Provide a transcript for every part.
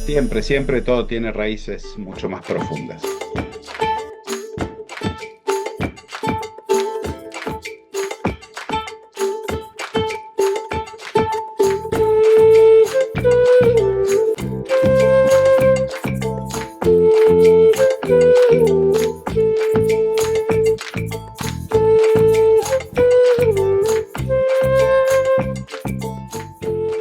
Siempre, siempre todo tiene raíces mucho más profundas.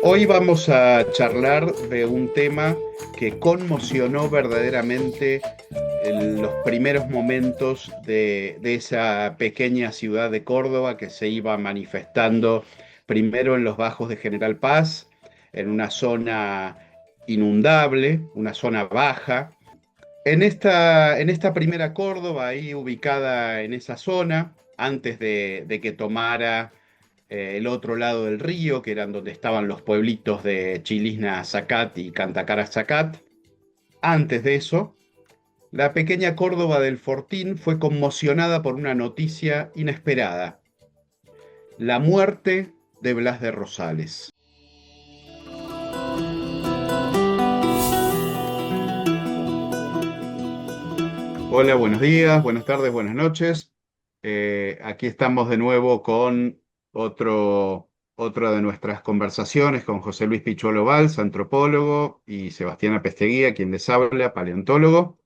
Hoy vamos a charlar de un tema que conmocionó verdaderamente en los primeros momentos de esa pequeña ciudad de Córdoba que se iba manifestando primero en los bajos de General Paz, en una zona inundable, una zona baja. En esta primera Córdoba, ahí ubicada en esa zona, antes de que tomara el otro lado del río, que eran donde estaban los pueblitos de Chilisna Zacat y Cantacara Zacat. Antes de eso, la pequeña Córdoba del Fortín fue conmocionada por una noticia inesperada: la muerte de Blas de Rosales. Hola, buenos días, buenas tardes, buenas noches. Aquí estamos de nuevo con otra de nuestras conversaciones con José Luis Pichuelo Valls, antropólogo, y Sebastián Pesteguía, quien les habla, paleontólogo.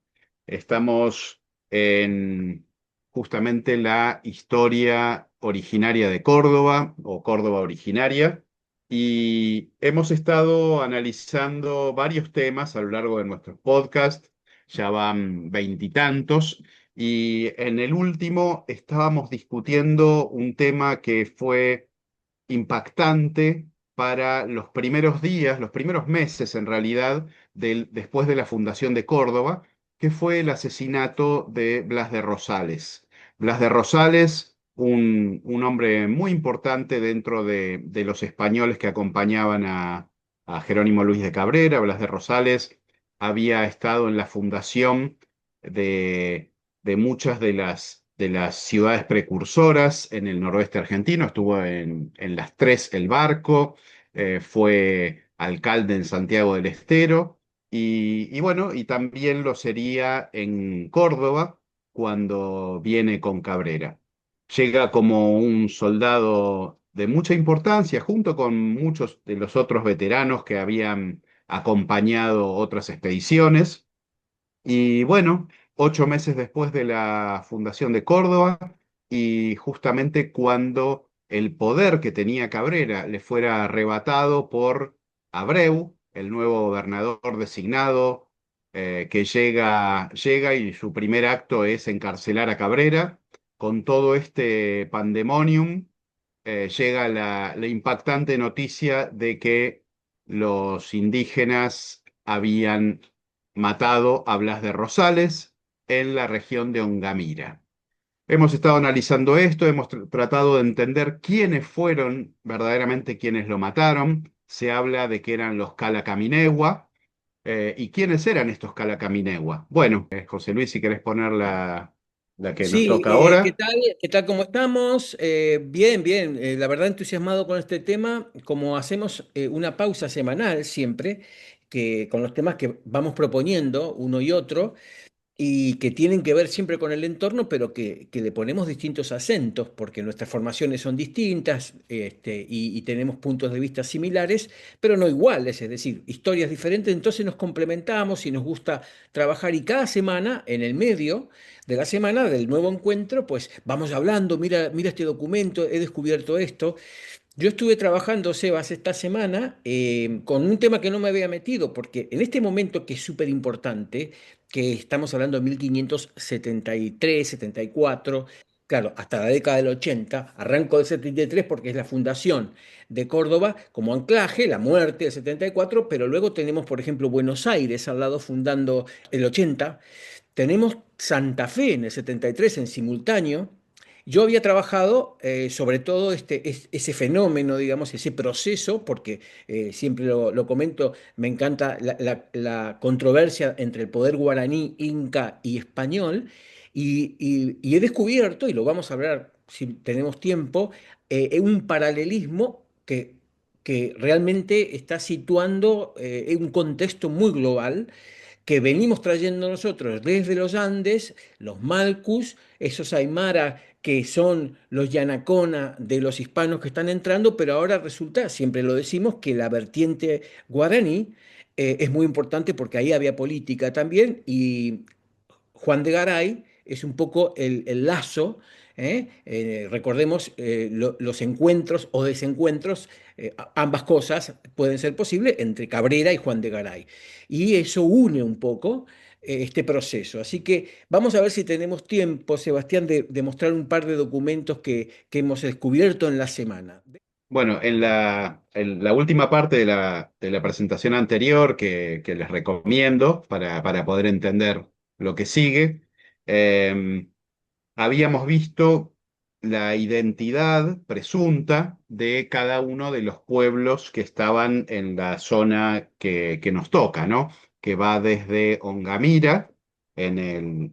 Estamos en justamente la historia originaria de Córdoba o Córdoba originaria, y hemos estado analizando varios temas a lo largo de nuestros podcasts. Ya van veintitantos, y en el último estábamos discutiendo un tema que fue impactante para los primeros días, los primeros meses en realidad, después de la fundación de Córdoba, que fue el asesinato de Blas de Rosales. Blas de Rosales, un hombre muy importante dentro de los españoles que acompañaban a Jerónimo Luis de Cabrera. Blas de Rosales había estado en la fundación de muchas de las ciudades precursoras en el noroeste argentino. Estuvo en las tres El Barco, fue alcalde en Santiago del Estero, y bueno, y también lo sería en Córdoba cuando viene con Cabrera. Llega como un soldado de mucha importancia, junto con muchos de los otros veteranos que habían acompañado otras expediciones. Y bueno, 8 meses después de la fundación de Córdoba, y justamente cuando el poder que tenía Cabrera le fuera arrebatado por Abreu, el nuevo gobernador designado, que llega y su primer acto es encarcelar a Cabrera. Con todo este pandemonium, llega la impactante noticia de que los indígenas habían matado a Blas de Rosales en la región de Ongamira. Hemos estado analizando esto, hemos tratado de entender quiénes fueron verdaderamente quienes lo mataron. Se habla de que eran los Calacaminegua. ¿Y quiénes eran estos Calacaminegua? Bueno, José Luis, si querés poner la que nos Sí, toca ¿qué ahora. tal? ¿Qué tal? ¿Cómo estamos? Bien, bien. La verdad entusiasmado con este tema. Como hacemos una pausa semanal siempre, que con los temas que vamos proponiendo uno y otro, y que tienen que ver siempre con el entorno, pero que le ponemos distintos acentos, porque nuestras formaciones son distintas, y tenemos puntos de vista similares, pero no iguales, es decir, historias diferentes, entonces nos complementamos y nos gusta trabajar, y cada semana, en el medio de la semana del nuevo encuentro, pues vamos hablando, mira, mira este documento, he descubierto esto. Yo estuve trabajando, Sebas, esta semana con un tema que no me había metido, porque en este momento que es súper importante, que estamos hablando de 1573, 74, claro, hasta la década del 80, arranco del 73 porque es la fundación de Córdoba como anclaje, la muerte del 74, pero luego tenemos, por ejemplo, Buenos Aires al lado fundando el 80, tenemos Santa Fe en el 73 en simultáneo. Yo había trabajado sobre todo ese fenómeno, digamos, ese proceso, porque siempre lo comento, me encanta la controversia entre el poder guaraní, inca y español, y he descubierto, y lo vamos a hablar si tenemos tiempo, un paralelismo que realmente está situando en un contexto muy global que venimos trayendo nosotros desde los Andes, los Malcus, esos Aymara que son los Yanacona de los hispanos que están entrando, pero ahora resulta, siempre lo decimos, que la vertiente guaraní es muy importante porque ahí había política también y Juan de Garay es un poco el lazo, ¿eh? Recordemos los encuentros o desencuentros, ambas cosas pueden ser posibles entre Cabrera y Juan de Garay. Y eso une un poco este proceso. Así que vamos a ver si tenemos tiempo, Sebastián, de mostrar un par de documentos que hemos descubierto en la semana. Bueno, en la última parte de la presentación anterior que les recomiendo para poder entender lo que sigue, eh, habíamos visto la identidad presunta de cada uno de los pueblos que estaban en la zona que nos toca, ¿no? Que va desde Ongamira, en el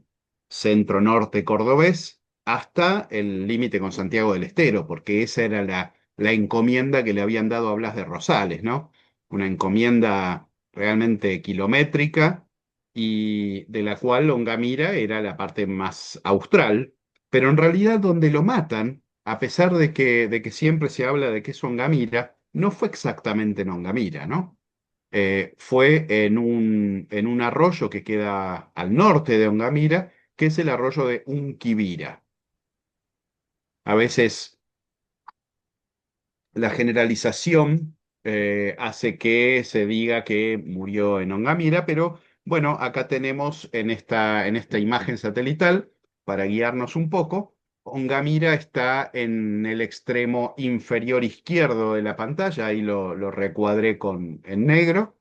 centro norte cordobés, hasta el límite con Santiago del Estero, porque esa era la encomienda que le habían dado a Blas de Rosales, ¿no? Una encomienda realmente kilométrica y de la cual Ongamira era la parte más austral, pero en realidad donde lo matan, a pesar de que siempre se habla de que es Ongamira, no fue exactamente en Ongamira, ¿no? Fue en un arroyo que queda al norte de Ongamira, que es el arroyo de Unquibira. A veces la generalización hace que se diga que murió en Ongamira, pero bueno, acá tenemos en esta imagen satelital, para guiarnos un poco, Ongamira está en el extremo inferior izquierdo de la pantalla, ahí lo recuadré en negro,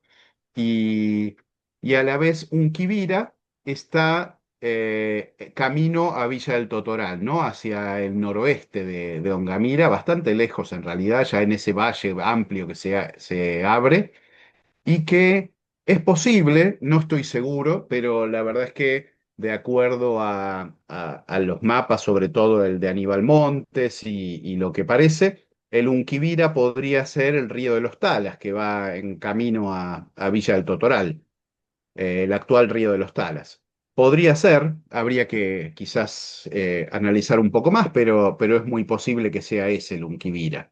y, y a la vez Unquibira está camino a Villa del Totoral, ¿no? Hacia el noroeste de Ongamira, bastante lejos en realidad, ya en ese valle amplio que se abre, y que es posible, no estoy seguro, pero la verdad es que de acuerdo a los mapas, sobre todo el de Aníbal Montes y lo que parece, el Unquibira podría ser el río de los Talas, que va en camino a Villa del Totoral, el actual río de los Talas. Podría ser, habría que quizás analizar un poco más, pero es muy posible que sea ese el Unquibira.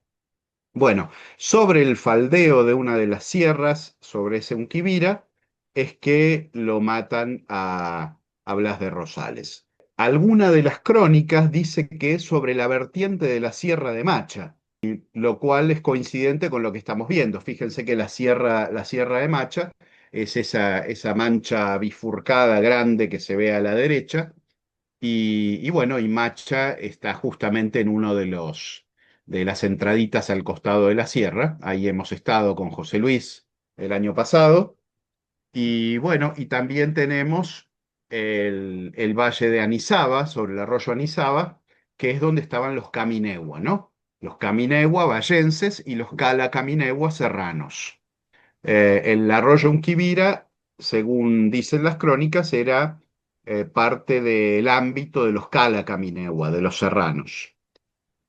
Bueno, sobre el faldeo de una de las sierras, sobre ese Unquibira, es que lo matan a Blas de Rosales. Alguna de las crónicas dice que es sobre la vertiente de la Sierra de Macha, lo cual es coincidente con lo que estamos viendo. Fíjense que la Sierra de Macha es esa mancha bifurcada grande que se ve a la derecha, y bueno, y Macha está justamente en uno de las entraditas al costado de la sierra. Ahí hemos estado con José Luis el año pasado. Y bueno, y también tenemos el valle de Anizaba, sobre el arroyo Anizaba, que es donde estaban los Caminegua, ¿no? Los Caminegua vallenses y los Cala Caminegua serranos. El arroyo Unquibira, según dicen las crónicas, era parte del ámbito de los Cala Caminegua, de los serranos.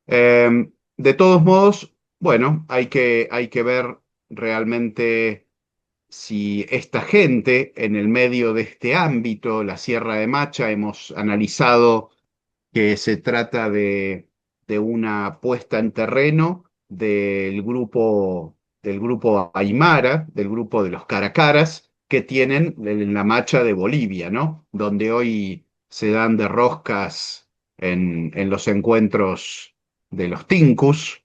De todos modos, bueno, hay que ver realmente si esta gente en el medio de este ámbito, la Sierra de Macha, hemos analizado que se trata de una puesta en terreno del grupo Aymara, del grupo de los Caracaras, que tienen en la Macha de Bolivia, ¿no? Donde hoy se dan de roscas en los encuentros de los Tincus.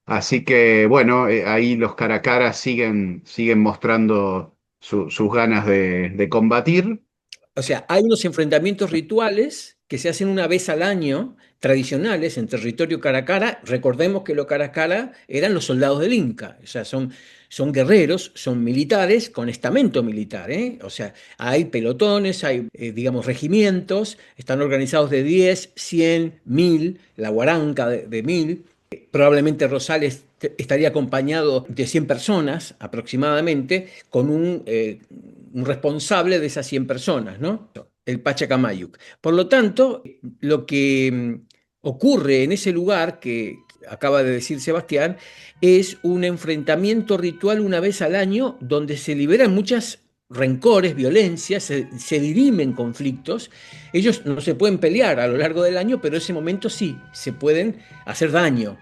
Así que, bueno, ahí los Caracaras siguen mostrando sus ganas de combatir. O sea, hay unos enfrentamientos rituales que se hacen una vez al año, tradicionales, en territorio cara a cara. Recordemos que los cara a cara eran los soldados del Inca, o sea, son guerreros, son militares con estamento militar, ¿eh? O sea, hay pelotones, hay, digamos, regimientos, están organizados de 10, 100, 1000, la guaranca de 1000. Probablemente Rosales estaría acompañado de 100 personas aproximadamente, con un responsable de esas 100 personas, ¿no? El Pachacamayuc. Por lo tanto, lo que ocurre en ese lugar, que acaba de decir Sebastián, es un enfrentamiento ritual una vez al año donde se liberan muchas rencores, violencias, se dirimen conflictos. Ellos no se pueden pelear a lo largo del año, pero en ese momento sí, se pueden hacer daño.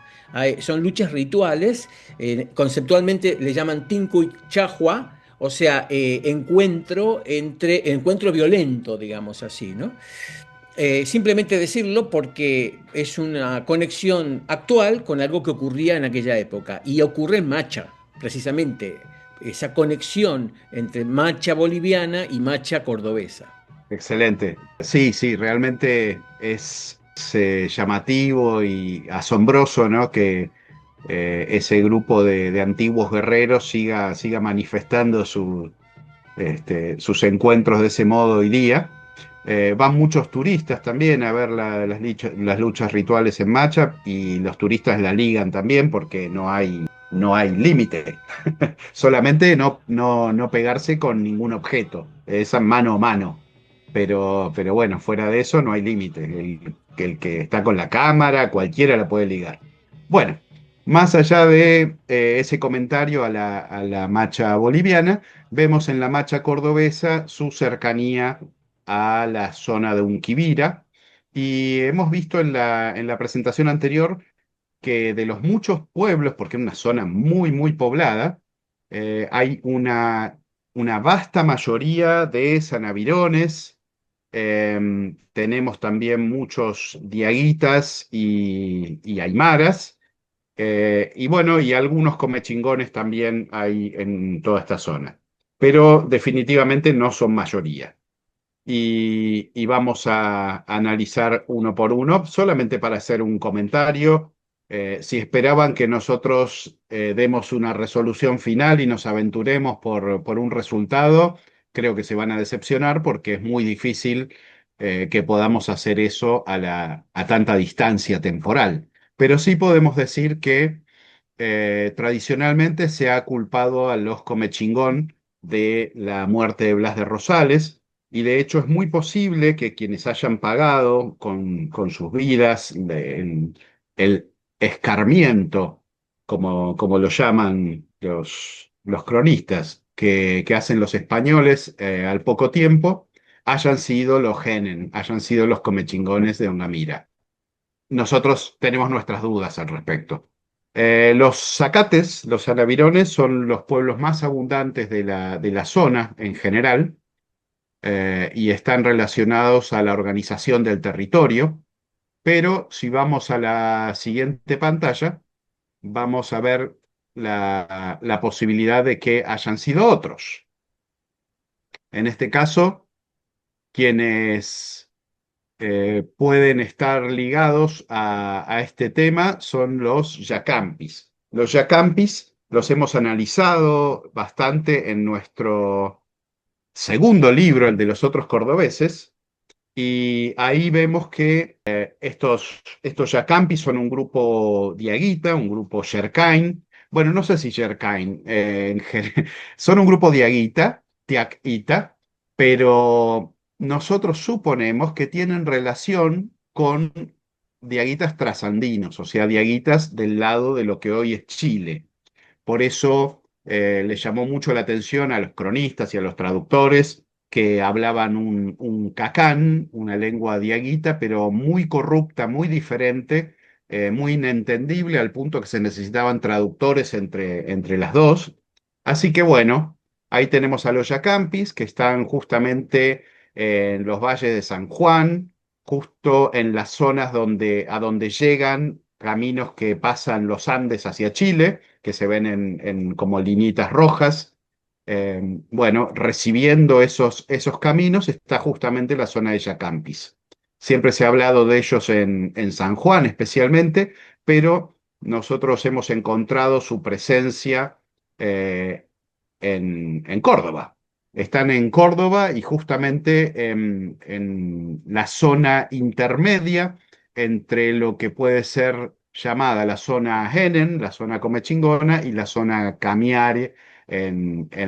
Son luchas rituales, conceptualmente le llaman Tinku y Chahua, o sea, encuentro violento, digamos así, ¿no? Simplemente decirlo porque es una conexión actual con algo que ocurría en aquella época. Y ocurre en Macha, precisamente, esa conexión entre Macha boliviana y Macha cordobesa. Excelente. Sí, sí, realmente es llamativo y asombroso, ¿no? Que ese grupo de antiguos guerreros siga manifestando sus encuentros de ese modo hoy día. Van muchos turistas también a ver las luchas rituales en Macha y los turistas la ligan también porque no hay límite. Solamente no pegarse con ningún objeto, es mano a mano. Pero bueno, fuera de eso no hay límite. El que está con la cámara, cualquiera la puede ligar. Bueno, más allá de ese comentario a la macha boliviana, vemos en la macha cordobesa su cercanía a la zona de Unquivira. Y hemos visto en la presentación anterior que de los muchos pueblos, porque es una zona muy, muy poblada, hay una vasta mayoría de sanavirones. Tenemos también muchos diaguitas y aymaras. Y bueno, y algunos comechingones también hay en toda esta zona. Pero definitivamente no son mayoría. Y vamos a analizar uno por uno, solamente para hacer un comentario. Si esperaban que nosotros demos una resolución final y nos aventuremos por un resultado, creo que se van a decepcionar porque es muy difícil que podamos hacer eso a tanta distancia temporal. Pero sí podemos decir que tradicionalmente se ha culpado a los Comechingón de la muerte de Blas de Rosales, y de hecho es muy posible que quienes hayan pagado con sus vidas el escarmiento, como lo llaman los cronistas, que hacen los españoles al poco tiempo, hayan sido los Genen, hayan sido los Comechingones de Ongamira. Nosotros tenemos nuestras dudas al respecto. Los zacates, los sanavirones, son los pueblos más abundantes de la zona en general, y están relacionados a la organización del territorio. Pero si vamos a la siguiente pantalla, vamos a ver la posibilidad de que hayan sido otros. En este caso, quienes pueden estar ligados a este tema son los yacampis. Los yacampis los hemos analizado bastante en nuestro segundo libro, el de los otros cordobeses, y ahí vemos que estos yacampis son un grupo diaguita, un grupo yercain. Bueno, no sé si yercain, son un grupo diaguita, tiaquita, pero nosotros suponemos que tienen relación con diaguitas trasandinos, o sea, diaguitas del lado de lo que hoy es Chile. Por eso le llamó mucho la atención a los cronistas y a los traductores que hablaban un cacán, una lengua diaguita, pero muy corrupta, muy diferente, muy inentendible, al punto que se necesitaban traductores entre las dos. Así que bueno, ahí tenemos a los yacampis, que están justamente en los valles de San Juan, justo en las zonas a donde llegan caminos que pasan los Andes hacia Chile, que se ven como liñitas rojas. Bueno, recibiendo esos caminos está justamente la zona de Yacampis. Siempre se ha hablado de ellos en San Juan especialmente, pero nosotros hemos encontrado su presencia eh, en Córdoba. Están en Córdoba y justamente en la zona intermedia entre lo que puede ser llamada la zona Henen, la zona Comechingona, y la zona Camiare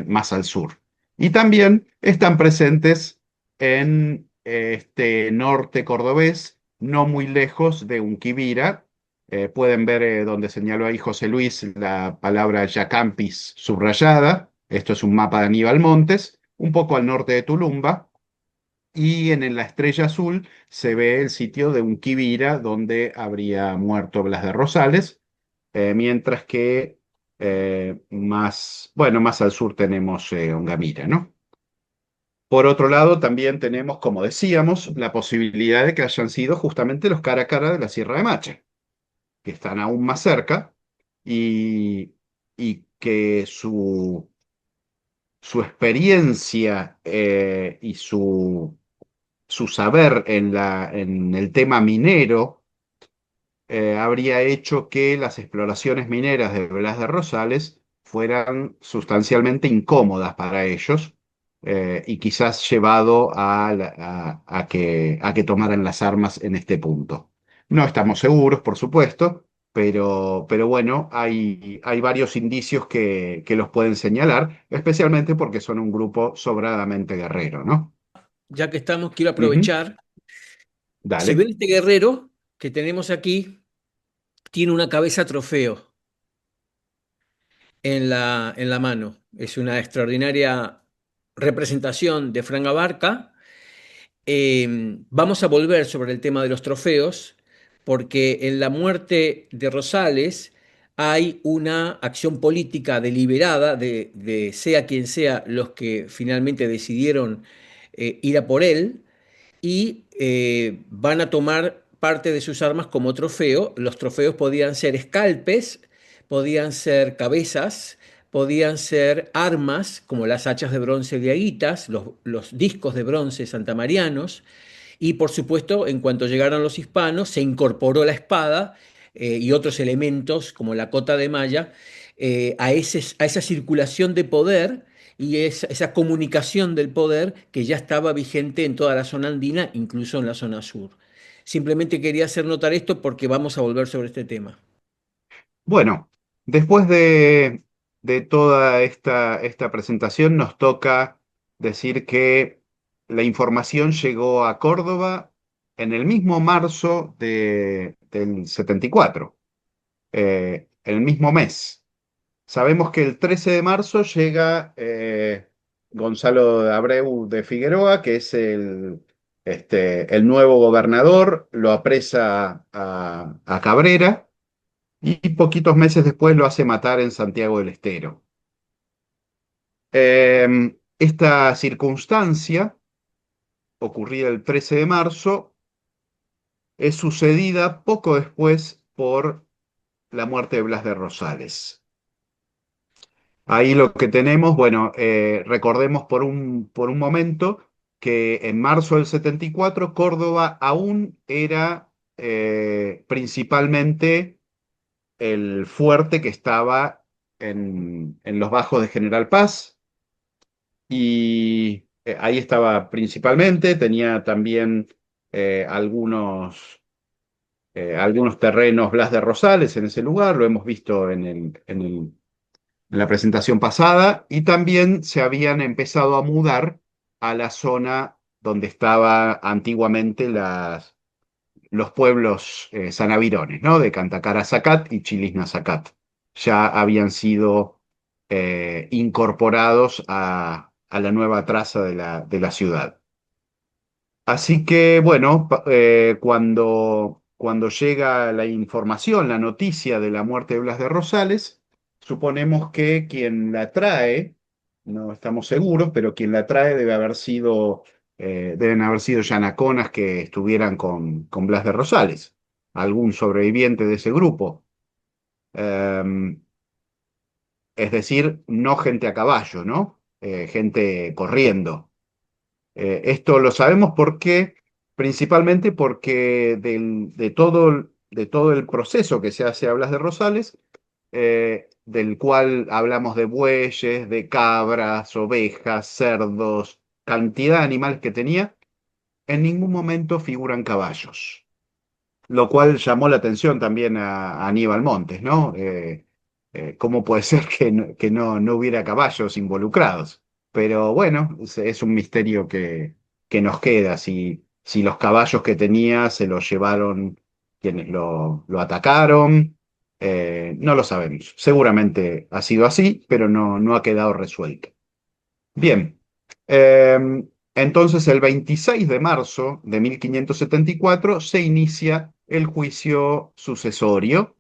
más al sur. Y también están presentes en este norte cordobés, no muy lejos de Unquivira, Pueden ver donde señaló ahí José Luis la palabra Yacampis subrayada. Esto es un mapa de Aníbal Montes, un poco al norte de Tulumba. Y en la estrella azul se ve el sitio de Unquibira, donde habría muerto Blas de Rosales, mientras que bueno, más al sur tenemos Ongamira, ¿no? Por otro lado, también tenemos, como decíamos, la posibilidad de que hayan sido justamente los cara a cara de la Sierra de Macha, que están aún más cerca y, y que su experiencia y su saber en el tema minero habría hecho que las exploraciones mineras de Blas de Rosales fueran sustancialmente incómodas para ellos y quizás llevado a que tomaran las armas en este punto. No estamos seguros, por supuesto, pero bueno, hay varios indicios que los pueden señalar, especialmente porque son un grupo sobradamente guerrero, ¿no? Ya que estamos, quiero Ujú. aprovechar. Si Dale. ven este guerrero que tenemos aquí, tiene una cabeza trofeo en la mano. Es una extraordinaria representación de Frank Abarca. Vamos a volver sobre el tema de los trofeos, porque en la muerte de Rosales hay una acción política deliberada de sea quien sea los que finalmente decidieron ir a por él y van a tomar parte de sus armas como trofeo. Los trofeos podían ser escalpes, podían ser cabezas, podían ser armas como las hachas de bronce de Aguitas, los discos de bronce santamarianos, y por supuesto, en cuanto llegaron los hispanos, se incorporó la espada y otros elementos como la cota de malla a esa circulación de poder y esa comunicación del poder que ya estaba vigente en toda la zona andina, incluso en la zona sur. Simplemente quería hacer notar esto porque vamos a volver sobre este tema. Bueno, después de toda esta presentación, nos toca decir que la información llegó a Córdoba en el mismo marzo del 74, el mismo mes. Sabemos que el 13 de marzo llega Gonzalo de Abreu de Figueroa, que es el nuevo gobernador, lo apresa a Cabrera y poquitos meses después lo hace matar en Santiago del Estero. Esta circunstancia, ocurrida el 13 de marzo, es sucedida poco después por la muerte de Blas de Rosales. Ahí lo que tenemos, bueno, recordemos por un momento que en marzo del 74 Córdoba aún era principalmente el fuerte que estaba en los bajos de General Paz y ahí estaba principalmente, tenía también eh, algunos, algunos terrenos Blas de Rosales en ese lugar, lo hemos visto en la presentación pasada, y también se habían empezado a mudar a la zona donde estaba antiguamente los pueblos sanavirones, ¿no? De Cantacara Zacat y Chilisna Zacat. Ya habían sido incorporados a la nueva traza de la ciudad. Así que, bueno, cuando llega la información, la noticia de la muerte de Blas de Rosales, suponemos que quien la trae, no estamos seguros, pero quien la trae deben haber sido yanaconas que estuvieran con Blas de Rosales, algún sobreviviente de ese grupo. Em, es decir, no gente a caballo, ¿no? Gente corriendo. Esto lo sabemos principalmente porque de todo el proceso que se hace a Blas de Rosales, del cual hablamos de bueyes, de cabras, ovejas, cerdos, cantidad de animales que tenía, en ningún momento figuran caballos, lo cual llamó la atención también a Aníbal Montes, ¿no? ¿Cómo puede ser que no hubiera caballos involucrados? Pero bueno, es un misterio que nos queda, si los caballos que tenía se los llevaron quienes lo atacaron. No lo sabemos. Seguramente ha sido así, pero no ha quedado resuelto. Bien, entonces el 26 de marzo de 1574 se inicia el juicio sucesorio,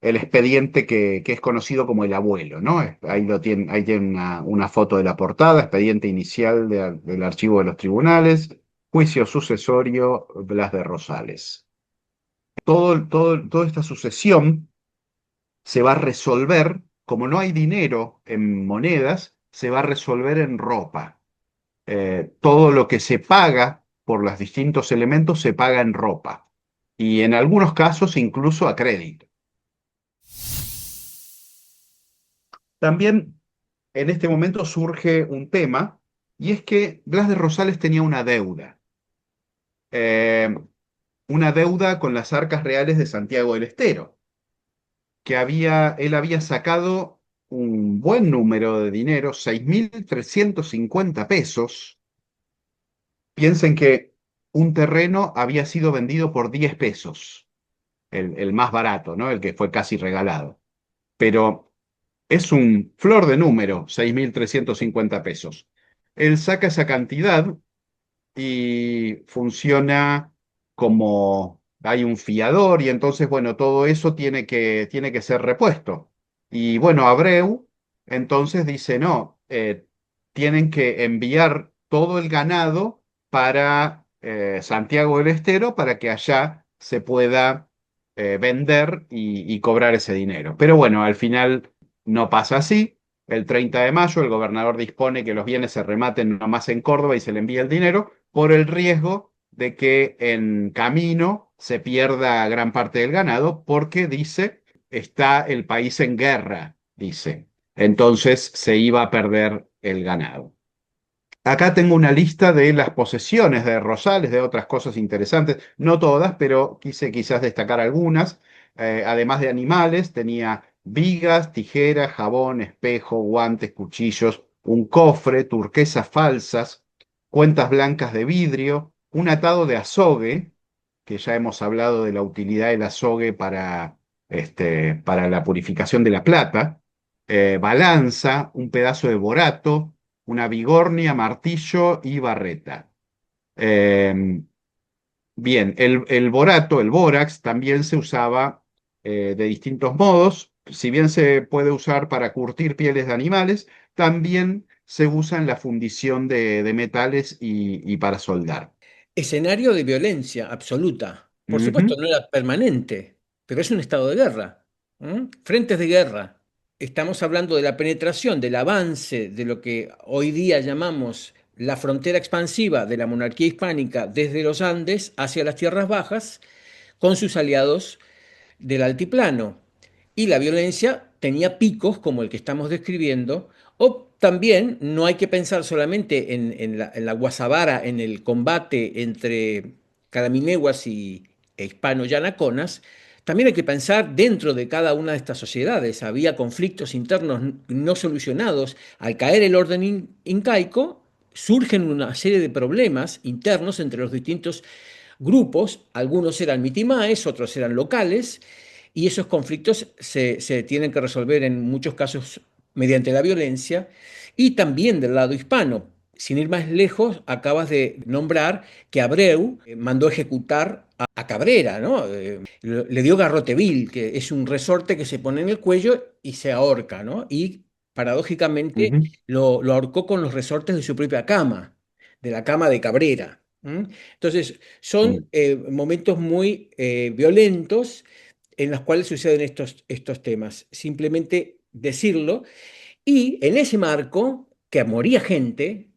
el expediente que es conocido como el abuelo, ¿no? Ahí tiene una foto de la portada, expediente inicial del archivo de los tribunales, juicio sucesorio Blas de Rosales. Toda esta sucesión se va a resolver, como no hay dinero en monedas, se va a resolver en ropa. Todo lo que se paga por los distintos elementos se paga en ropa y en algunos casos incluso a crédito. También en este momento surge un tema y es que Blas de Rosales tenía eh, una deuda con las arcas reales de Santiago del Estero, él había sacado un buen número de dinero, 6.350 pesos. Piensen que un terreno había sido vendido por 10 pesos, el más barato, ¿no? El que fue casi regalado. Pero es un flor de número, 6.350 pesos. Él saca esa cantidad y funciona como hay un fiador y entonces, bueno, todo eso tiene que ser repuesto. Y bueno, Abreu entonces dice, no, tienen que enviar todo el ganado para Santiago del Estero para que allá se pueda vender y cobrar ese dinero. Pero bueno, al final no pasa así. El 30 de mayo el gobernador dispone que los bienes se rematen nomás en Córdoba y se le envía el dinero por el riesgo de que en camino se pierda gran parte del ganado porque dice, está el país en guerra, dice. Entonces se iba a perder el ganado. Acá tengo una lista de las posesiones de Rosales, de otras cosas interesantes, no todas, pero quise quizás destacar algunas. Además de animales, tenía vigas, tijeras, jabón, espejo, guantes, cuchillos, un cofre, turquesas falsas, cuentas blancas de vidrio, un atado de azogue, que ya hemos hablado de la utilidad del azogue para la purificación de la plata, balanza, un pedazo de borato, una bigornia, martillo y barreta. Eh, Bien, el borato, el bórax, también se usaba de distintos modos. Si bien se puede usar para curtir pieles de animales, también se usa en la fundición de metales y para soldar. Escenario de violencia absoluta. Por supuesto, Ujú, no era permanente, pero es un estado de guerra. Frentes de guerra. Estamos hablando de la penetración, del avance de lo que hoy día llamamos la frontera expansiva de la monarquía hispánica desde los Andes hacia las tierras bajas, con sus aliados del altiplano. Y la violencia tenía picos como el que estamos describiendo, o también no hay que pensar solamente en la guasabara, en el combate entre caramineguas e hispano-yanaconas, también hay que pensar dentro de cada una de estas sociedades. Había conflictos internos no solucionados. Al caer el orden incaico, surgen una serie de problemas internos entre los distintos grupos, algunos eran mitimaes, otros eran locales, y esos conflictos se tienen que resolver en muchos casos mediante la violencia, y también del lado hispano. Sin ir más lejos, acabas de nombrar que Abreu mandó ejecutar a Cabrera, ¿no? Le dio garrote vil, que es un resorte que se pone en el cuello y se ahorca, ¿no? Y paradójicamente ujú, lo ahorcó con los resortes de su propia cama, de la cama de Cabrera. Entonces, son mm, momentos muy violentos en los cuales suceden estos temas. Simplemente decirlo. Y en ese marco, que moría gente,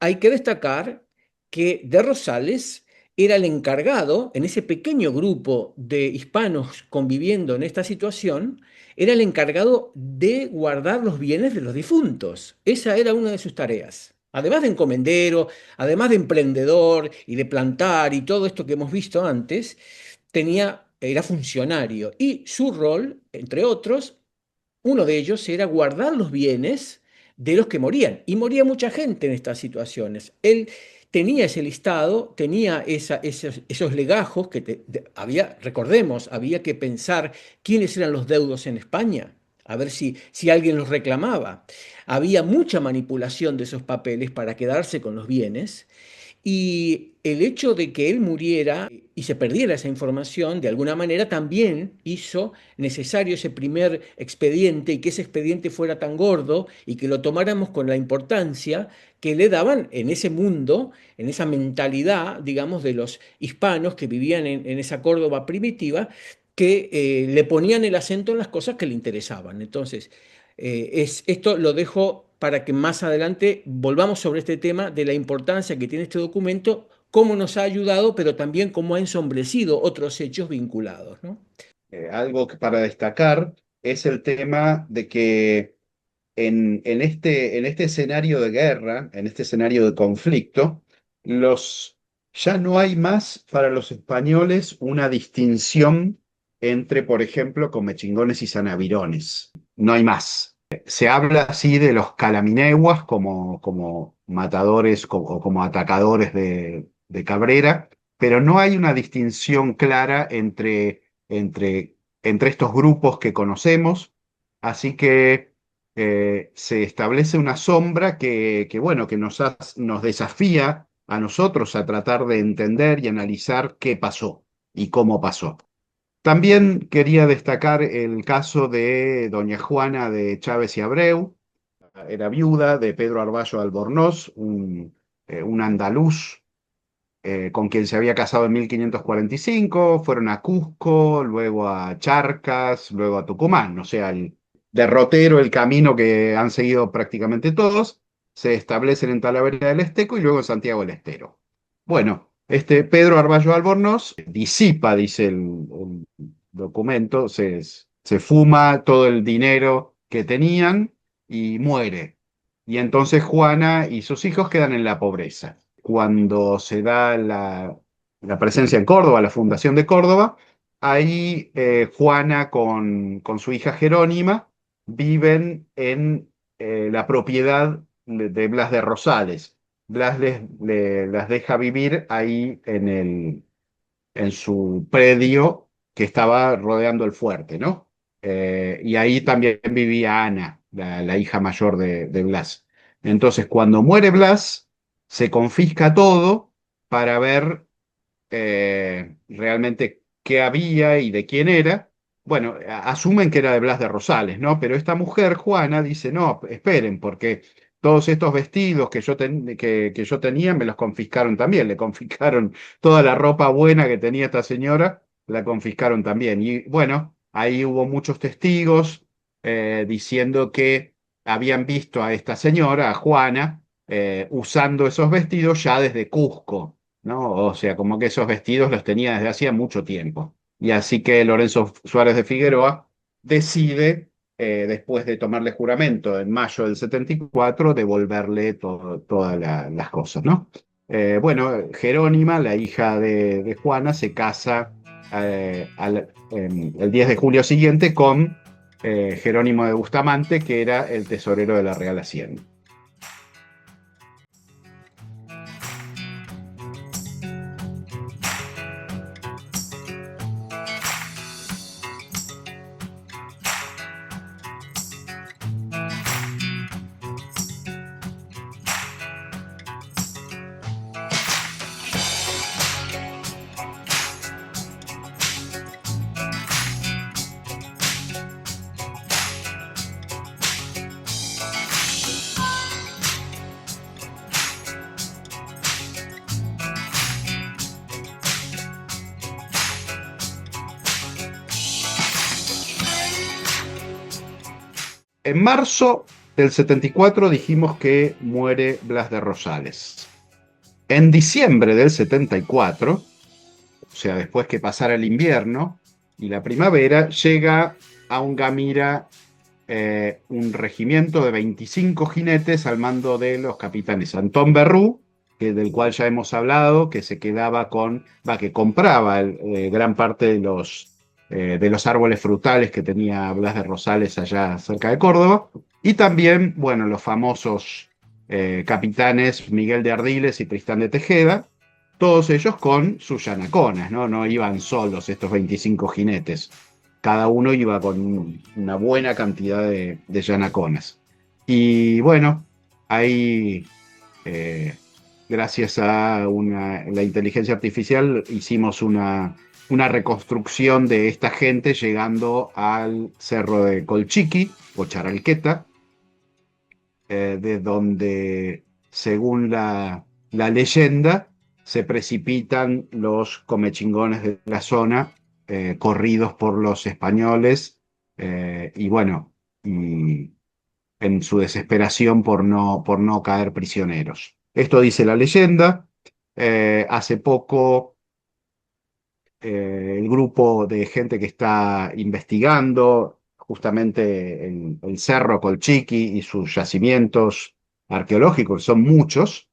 hay que destacar que de Rosales era el encargado, en ese pequeño grupo de hispanos conviviendo en esta situación, era el encargado de guardar los bienes de los difuntos. Esa era una de sus tareas. Además de encomendero, además de emprendedor y de plantar y todo esto que hemos visto antes, era funcionario y su rol, entre otros, uno de ellos era guardar los bienes de los que morían. Y moría mucha gente en estas situaciones. Él tenía ese listado, tenía esos legajos que había, recordemos, había que pensar quiénes eran los deudos en España, a ver si alguien los reclamaba. Había mucha manipulación de esos papeles para quedarse con los bienes. Y el hecho de que él muriera y se perdiera esa información, de alguna manera también hizo necesario ese primer expediente y que ese expediente fuera tan gordo y que lo tomáramos con la importancia que le daban en ese mundo, en esa mentalidad, digamos, de los hispanos que vivían en esa Córdoba primitiva, que le ponían el acento en las cosas que le interesaban. Entonces, esto lo dejo para que más adelante volvamos sobre este tema de la importancia que tiene este documento, cómo nos ha ayudado, pero también cómo ha ensombrecido otros hechos vinculados, ¿no? Algo que para destacar es el tema de que en este escenario de guerra, en este escenario de conflicto, ya no hay más para los españoles una distinción entre, por ejemplo, comechingones y sanavirones. No hay más. Se habla así de los calamineguas como matadores o como atacadores de Cabrera, pero no hay una distinción clara entre estos grupos que conocemos. Así que se establece una sombra bueno, que nos desafía a nosotros a tratar de entender y analizar qué pasó y cómo pasó. También quería destacar el caso de doña Juana de Chávez y Abreu. Era viuda de Pedro Arballo Albornoz, un andaluz con quien se había casado en 1545. Fueron a Cusco, luego a Charcas, luego a Tucumán. O sea, el derrotero, el camino que han seguido prácticamente todos. Se establecen en Talavera del Esteco y luego en Santiago del Estero. Bueno, este Pedro Arballo Albornoz disipa, dice el documento, se fuma todo el dinero que tenían y muere. Y entonces Juana y sus hijos quedan en la pobreza. Cuando se da la presencia en Córdoba, la fundación de Córdoba, ahí Juana con su hija Jerónima viven en la propiedad de Blas de Rosales. Blas las deja vivir ahí en su predio que estaba rodeando el fuerte, ¿no? Y ahí también vivía Ana, la hija mayor de Blas. Entonces, cuando muere Blas, se confisca todo para ver realmente qué había y de quién era. Bueno, asumen que era de Blas de Rosales, ¿no? Pero esta mujer, Juana, dice, no, esperen, porque todos estos vestidos que yo tenía me los confiscaron también, le confiscaron toda la ropa buena que tenía esta señora, la confiscaron también. Y bueno, ahí hubo muchos testigos diciendo que habían visto a esta señora, a Juana, usando esos vestidos ya desde Cusco, ¿no? O sea, como que esos vestidos los tenía desde hacía mucho tiempo. Y así que Lorenzo Suárez de Figueroa decide, después de tomarle juramento en mayo del 74, devolverle todas las cosas, ¿no? Bueno, Jerónima, la hija de Juana, se casa el 10 de julio siguiente con Jerónimo de Bustamante, que era el tesorero de la Real Hacienda. En marzo del 74 dijimos que muere Blas de Rosales. En diciembre del 74, o sea, después que pasara el invierno y la primavera, llega a Ungamira un regimiento de 25 jinetes al mando de los capitanes Antón Berrú, del cual ya hemos hablado, que se quedaba que compraba gran parte de los árboles frutales que tenía Blas de Rosales allá cerca de Córdoba, Y también, bueno, los famosos capitanes Miguel de Ardiles y Tristán de Tejeda, todos ellos con sus yanaconas, ¿no? No iban solos estos 25 jinetes. Cada uno iba con una buena cantidad de yanaconas. Y bueno, ahí, eh, gracias a la inteligencia artificial, hicimos una reconstrucción de esta gente llegando al cerro de Colchiqui o Charalqueta, de donde, según la leyenda, se precipitan los comechingones de la zona, corridos por los españoles, y bueno, y en su desesperación por no caer prisioneros. Esto dice la leyenda. Hace poco, el grupo de gente que está investigando justamente el Cerro Colchiqui y sus yacimientos arqueológicos, son muchos,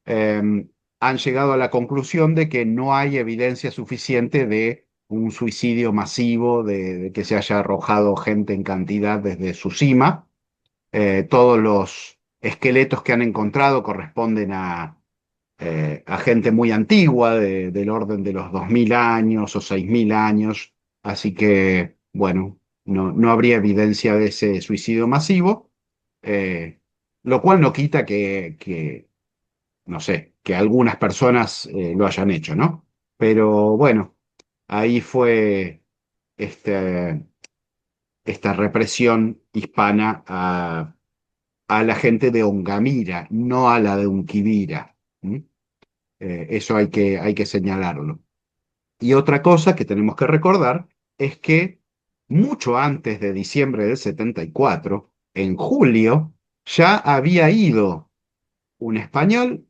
eh, han llegado a la conclusión de que no hay evidencia suficiente de un suicidio masivo, de que se haya arrojado gente en cantidad desde su cima. Todos los esqueletos que han encontrado corresponden a gente muy antigua, del orden de los 2000 años o 6000 años, así que, bueno, no habría evidencia de ese suicidio masivo, eh, lo cual no quita no sé, que algunas personas lo hayan hecho, ¿no? Pero bueno, ahí fue este, esta represión hispana a la gente de Ongamira, no a la de Unquivira. ¿M? Eso hay que señalarlo. Y otra cosa que tenemos que recordar es que mucho antes de diciembre del 74, en julio, ya había ido un español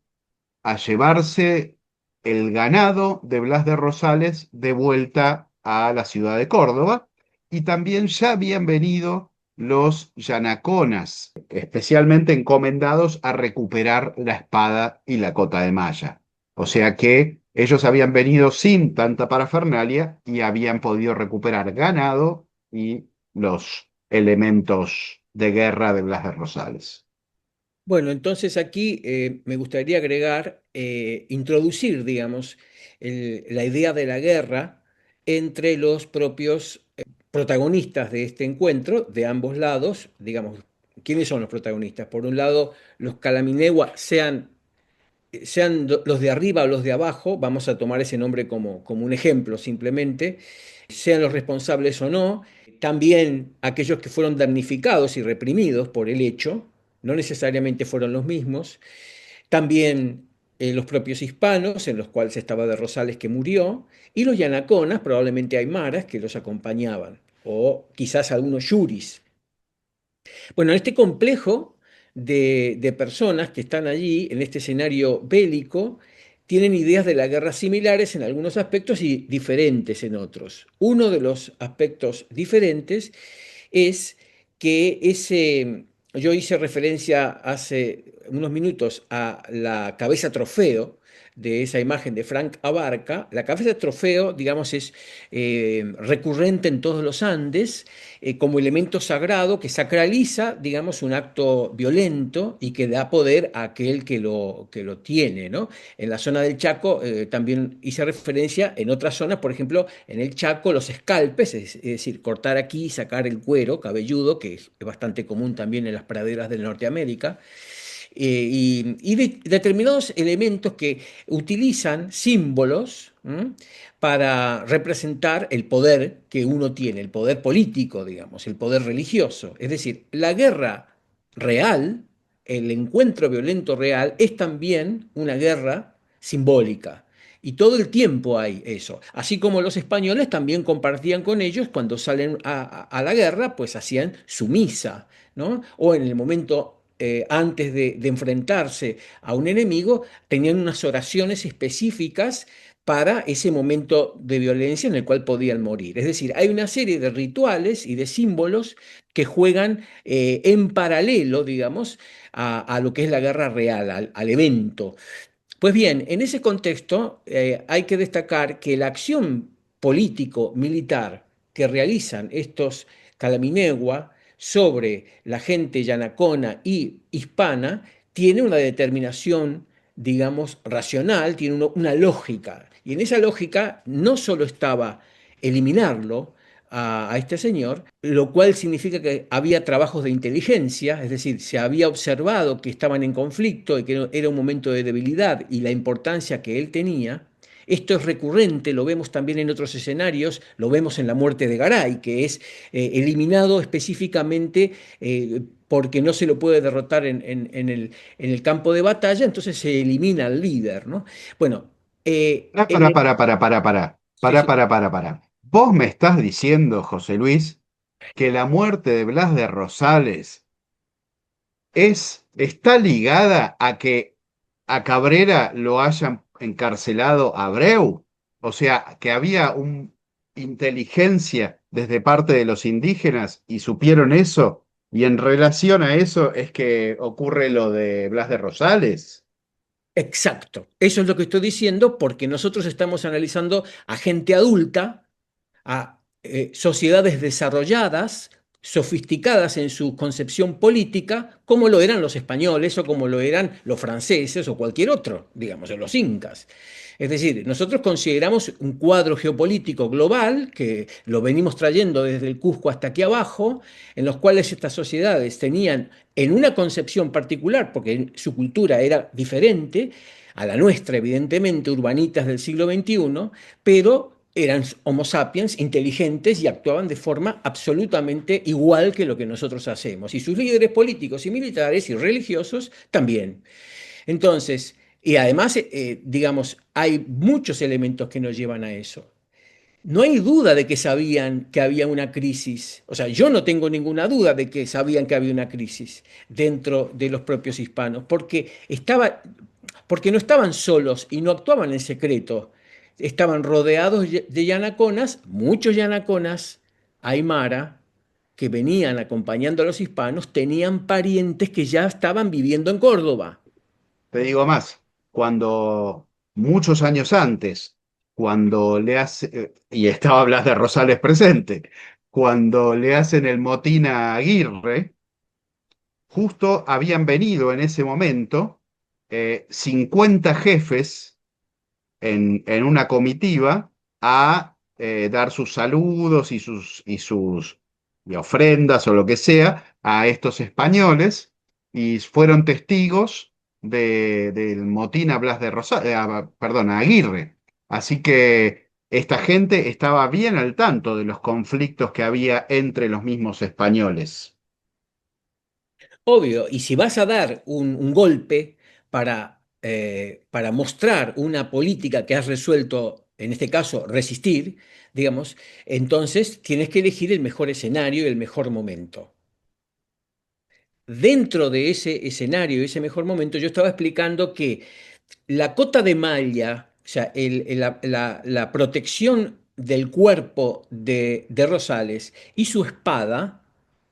a llevarse el ganado de Blas de Rosales de vuelta a la ciudad de Córdoba, y también ya habían venido los yanaconas, especialmente encomendados a recuperar la espada y la cota de malla. O sea que ellos habían venido sin tanta parafernalia y habían podido recuperar ganado y los elementos de guerra de Blas de Rosales. Bueno, entonces aquí me gustaría agregar, introducir, digamos, la idea de la guerra entre los propios protagonistas de este encuentro, de ambos lados, digamos, ¿quiénes son los protagonistas? Por un lado, los Calaminewa, sean los de arriba o los de abajo, vamos a tomar ese nombre como un ejemplo simplemente, sean los responsables o no, también aquellos que fueron damnificados y reprimidos por el hecho, no necesariamente fueron los mismos, también los propios hispanos, en los cuales estaba de Rosales que murió, y los yanaconas, probablemente aymaras, que los acompañaban, o quizás algunos yuris. Bueno, en este complejo de personas que están allí, en este escenario bélico, tienen ideas de la guerra similares en algunos aspectos y diferentes en otros. Uno de los aspectos diferentes es que yo hice referencia hace unos minutos a la cabeza trofeo de esa imagen de Frank Abarca. La cabeza trofeo, digamos, es recurrente en todos los Andes como elemento sagrado que sacraliza, digamos, un acto violento y que da poder a aquel que lo tiene, ¿no? En la zona del Chaco también hice referencia en otras zonas, por ejemplo, en el Chaco los escalpes, es decir, cortar aquí y sacar el cuero cabelludo, que es bastante común también en las praderas de Norteamérica, determinados elementos que utilizan símbolos, ¿m? Para representar el poder que uno tiene, el poder político, digamos, el poder religioso. Es decir, la guerra real, el encuentro violento real, es también una guerra simbólica. Y todo el tiempo hay eso. Así como los españoles también compartían con ellos cuando salen a la guerra, pues hacían su misa, ¿no? O en el momento antes de enfrentarse a un enemigo, tenían unas oraciones específicas para ese momento de violencia en el cual podían morir. Es decir, hay una serie de rituales y de símbolos que juegan en paralelo, digamos, a lo que es la guerra real, al evento. Pues bien, en ese contexto hay que destacar que la acción político-militar que realizan estos Calaminewa sobre la gente yanacona y hispana tiene una determinación, digamos, racional, tiene una lógica. Y en esa lógica no solo estaba eliminarlo a este señor, lo cual significa que había trabajos de inteligencia, es decir, se había observado que estaban en conflicto y que era un momento de debilidad y la importancia que él tenía. Esto es recurrente, lo vemos también en otros escenarios, lo vemos en la muerte de Garay, que es eliminado específicamente porque no se lo puede derrotar en el campo de batalla, entonces se elimina al líder, ¿no? Bueno, Para, en para, el... para, para, para, para, Sí, sí. para. Vos me estás diciendo, José Luis, que la muerte de Blas de Rosales está ligada a que a Cabrera lo hayan encarcelado a Abreu. O sea, que había una inteligencia desde parte de los indígenas y supieron eso. Y en relación a eso es que ocurre lo de Blas de Rosales. Exacto, eso es lo que estoy diciendo porque nosotros estamos analizando a gente adulta, a sociedades desarrolladas, sofisticadas en su concepción política, como lo eran los españoles o como lo eran los franceses o cualquier otro, digamos, o los incas. Es decir, nosotros consideramos un cuadro geopolítico global, que lo venimos trayendo desde el Cusco hasta aquí abajo, en los cuales estas sociedades tenían en una concepción particular, porque su cultura era diferente a la nuestra, evidentemente, urbanitas del siglo XXI, pero eran Homo sapiens inteligentes y actuaban de forma absolutamente igual que lo que nosotros hacemos. Y sus líderes políticos y militares y religiosos también. Entonces, y además, digamos, hay muchos elementos que nos llevan a eso. No hay duda de que sabían que había una crisis. O sea, yo no tengo ninguna duda de que sabían que había una crisis dentro de los propios hispanos, porque no estaban solos y no actuaban en secreto. Estaban rodeados de yanaconas, muchos yanaconas, aymara, que venían acompañando a los hispanos, tenían parientes que ya estaban viviendo en Córdoba. Te digo más, cuando muchos años antes, cuando le hace, y estaba Blas de Rosales presente, cuando le hacen el motín a Aguirre, justo habían venido en ese momento 50 jefes en una comitiva a dar sus saludos y ofrendas o lo que sea a estos españoles y fueron testigos del motín a Blas de perdón, a Aguirre. Así que esta gente estaba bien al tanto de los conflictos que había entre los mismos españoles. Obvio, y si vas a dar un golpe para mostrar una política que has resuelto, en este caso, resistir, digamos, entonces tienes que elegir el mejor escenario y el mejor momento. Dentro de ese escenario y ese mejor momento, yo estaba explicando que la cota de malla, o sea, la protección del cuerpo de Rosales y su espada,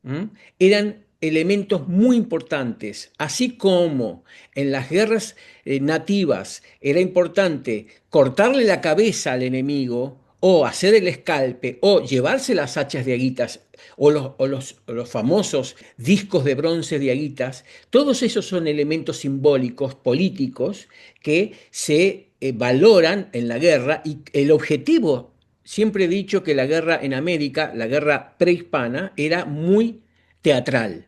¿m? Eran elementos muy importantes, así como en las guerras nativas era importante cortarle la cabeza al enemigo o hacer el escalpe o llevarse las hachas de aguitas o los famosos discos de bronce de aguitas. Todos esos son elementos simbólicos, políticos, que se valoran en la guerra y el objetivo, siempre he dicho que la guerra en América, la guerra prehispana, era muy teatral.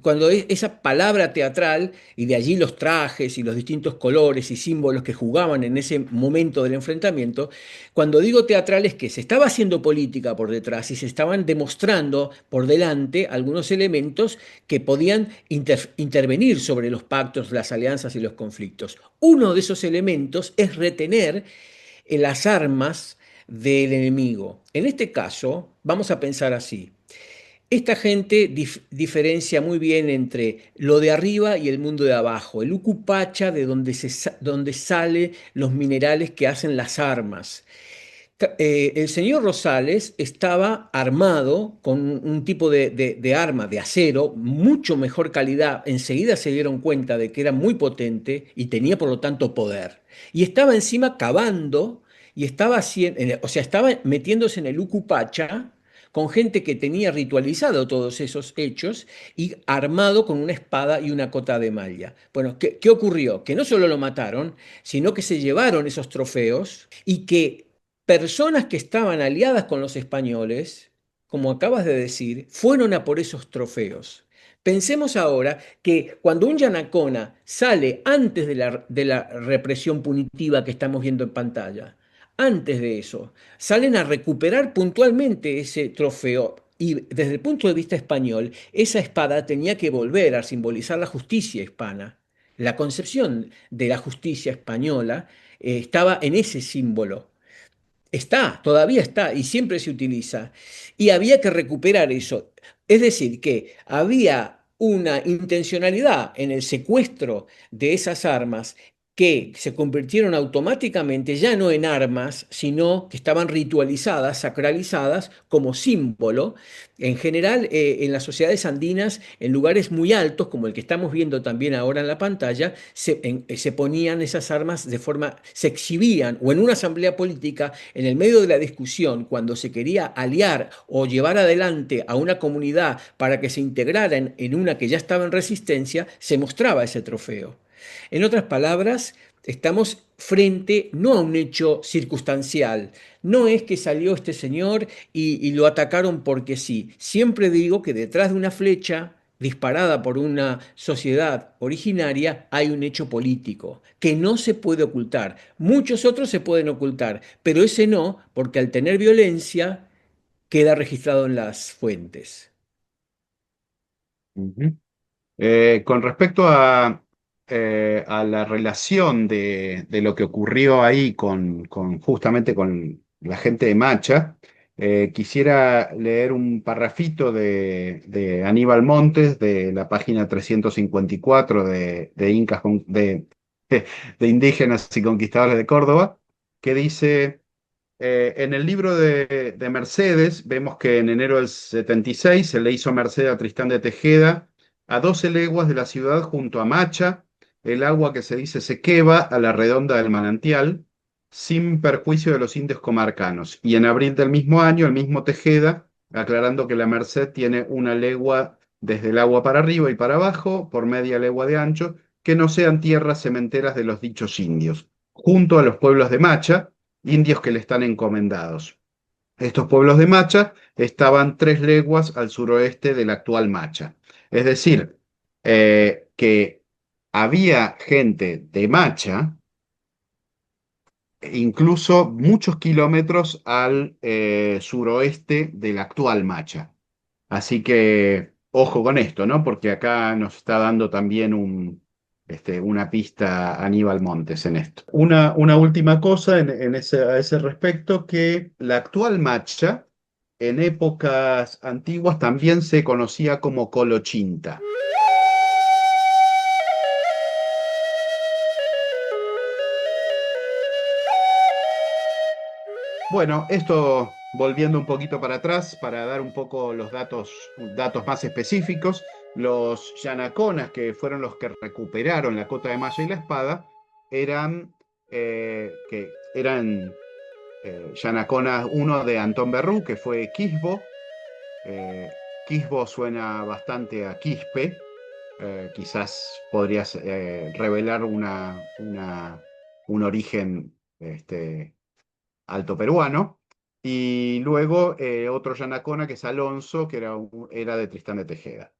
Cuando esa palabra teatral, y de allí los trajes y los distintos colores y símbolos que jugaban en ese momento del enfrentamiento, cuando digo teatral es que se estaba haciendo política por detrás y se estaban demostrando por delante algunos elementos que podían intervenir sobre los pactos, las alianzas y los conflictos. Uno de esos elementos es retener las armas del enemigo. En este caso, vamos a pensar así. Esta gente diferencia muy bien entre lo de arriba y el mundo de abajo, el ucupacha de donde salen los minerales que hacen las armas. El señor Rosales estaba armado con un tipo de arma de acero, mucho mejor calidad. Enseguida se dieron cuenta de que era muy potente y tenía por lo tanto poder. Y estaba encima cavando y estaba haciendo, o sea, estaba metiéndose en el Ucupacha con gente que tenía ritualizado todos esos hechos y armado con una espada y una cota de malla. Bueno, ¿qué ocurrió? Que no solo lo mataron, sino que se llevaron esos trofeos y que personas que estaban aliadas con los españoles, como acabas de decir, fueron a por esos trofeos. Pensemos ahora que cuando un Yanacona sale antes de la represión punitiva que estamos viendo en pantalla, antes de eso, salen a recuperar puntualmente ese trofeo. Y desde el punto de vista español, esa espada tenía que volver a simbolizar la justicia hispana. La concepción de la justicia española estaba en ese símbolo. Está, todavía está y siempre se utiliza. Y había que recuperar eso. Es decir, que había una intencionalidad en el secuestro de esas armas que se convirtieron automáticamente ya no en armas, sino que estaban ritualizadas, sacralizadas como símbolo. En general, en las sociedades andinas, en lugares muy altos, como el que estamos viendo también ahora en la pantalla, se ponían esas armas de forma, se exhibían, o en una asamblea política, en el medio de la discusión, cuando se quería aliar o llevar adelante a una comunidad para que se integrara en una que ya estaba en resistencia, se mostraba ese trofeo. En otras palabras, estamos frente no a un hecho circunstancial, no es que salió este señor y lo atacaron porque sí. Siempre digo que detrás de una flecha disparada por una sociedad originaria hay un hecho político que no se puede ocultar. Muchos otros se pueden ocultar, pero ese no, porque al tener violencia queda registrado en las fuentes. Ujú. Con respecto a la relación de lo que ocurrió ahí justamente con la gente de Macha, quisiera leer un parrafito de Aníbal Montes de la página 354 de Incas de Indígenas y Conquistadores de Córdoba, que dice. En el libro de Mercedes vemos que en enero del 76 se le hizo merced a Tristán de Tejeda a 12 leguas de la ciudad junto a Macha, el agua que se dice se queba a la redonda del manantial, sin perjuicio de los indios comarcanos. Y en abril del mismo año, el mismo Tejeda, aclarando que la Merced tiene una legua desde el agua para arriba y para abajo, por media legua de ancho, que no sean tierras cementeras de los dichos indios, junto a los pueblos de Macha indios que le están encomendados. Estos pueblos de Macha estaban 3 leguas al suroeste de la actual Macha. Es decir, que había gente de Macha, incluso muchos kilómetros al suroeste de la actual Macha. Así que ojo con esto, ¿no? Porque acá nos está dando también una pista Aníbal Montes en esto. Una última cosa a ese respecto, que la actual Macha en épocas antiguas también se conocía como Colochinta. Bueno, esto volviendo un poquito para atrás para dar un poco los datos más específicos, los yanaconas, que fueron los que recuperaron la cota de malla y la espada, eran yanaconas, uno de Antón Berrú, que fue Quisbo. Quisbo suena bastante a Quispe, quizás podrías revelar un origen alto peruano, y luego otro Yanacona que es Alonso, que era de Tristán de Tejeda.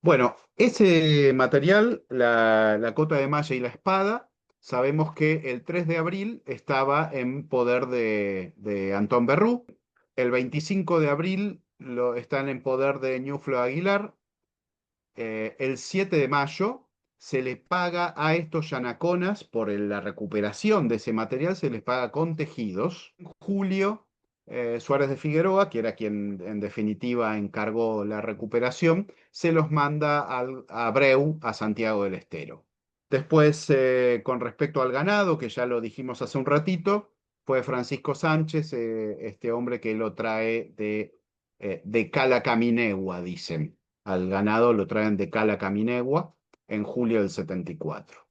Bueno, ese material, la cota de malla y la espada, sabemos que el 3 de abril estaba en poder de Antón Berrú, el 25 de abril están en poder de Ñuflo Aguilar, el 7 de mayo se le paga a estos yanaconas por la recuperación de ese material, se les paga con tejidos. En julio, Suárez de Figueroa, que era quien en definitiva encargó la recuperación, se los manda a Abreu, a Santiago del Estero. Después, con respecto al ganado, que ya lo dijimos hace un ratito, fue Francisco Sánchez, este hombre que lo trae de Calacaminegua, dicen al ganado lo traen de Cala Caminegua en julio del 74.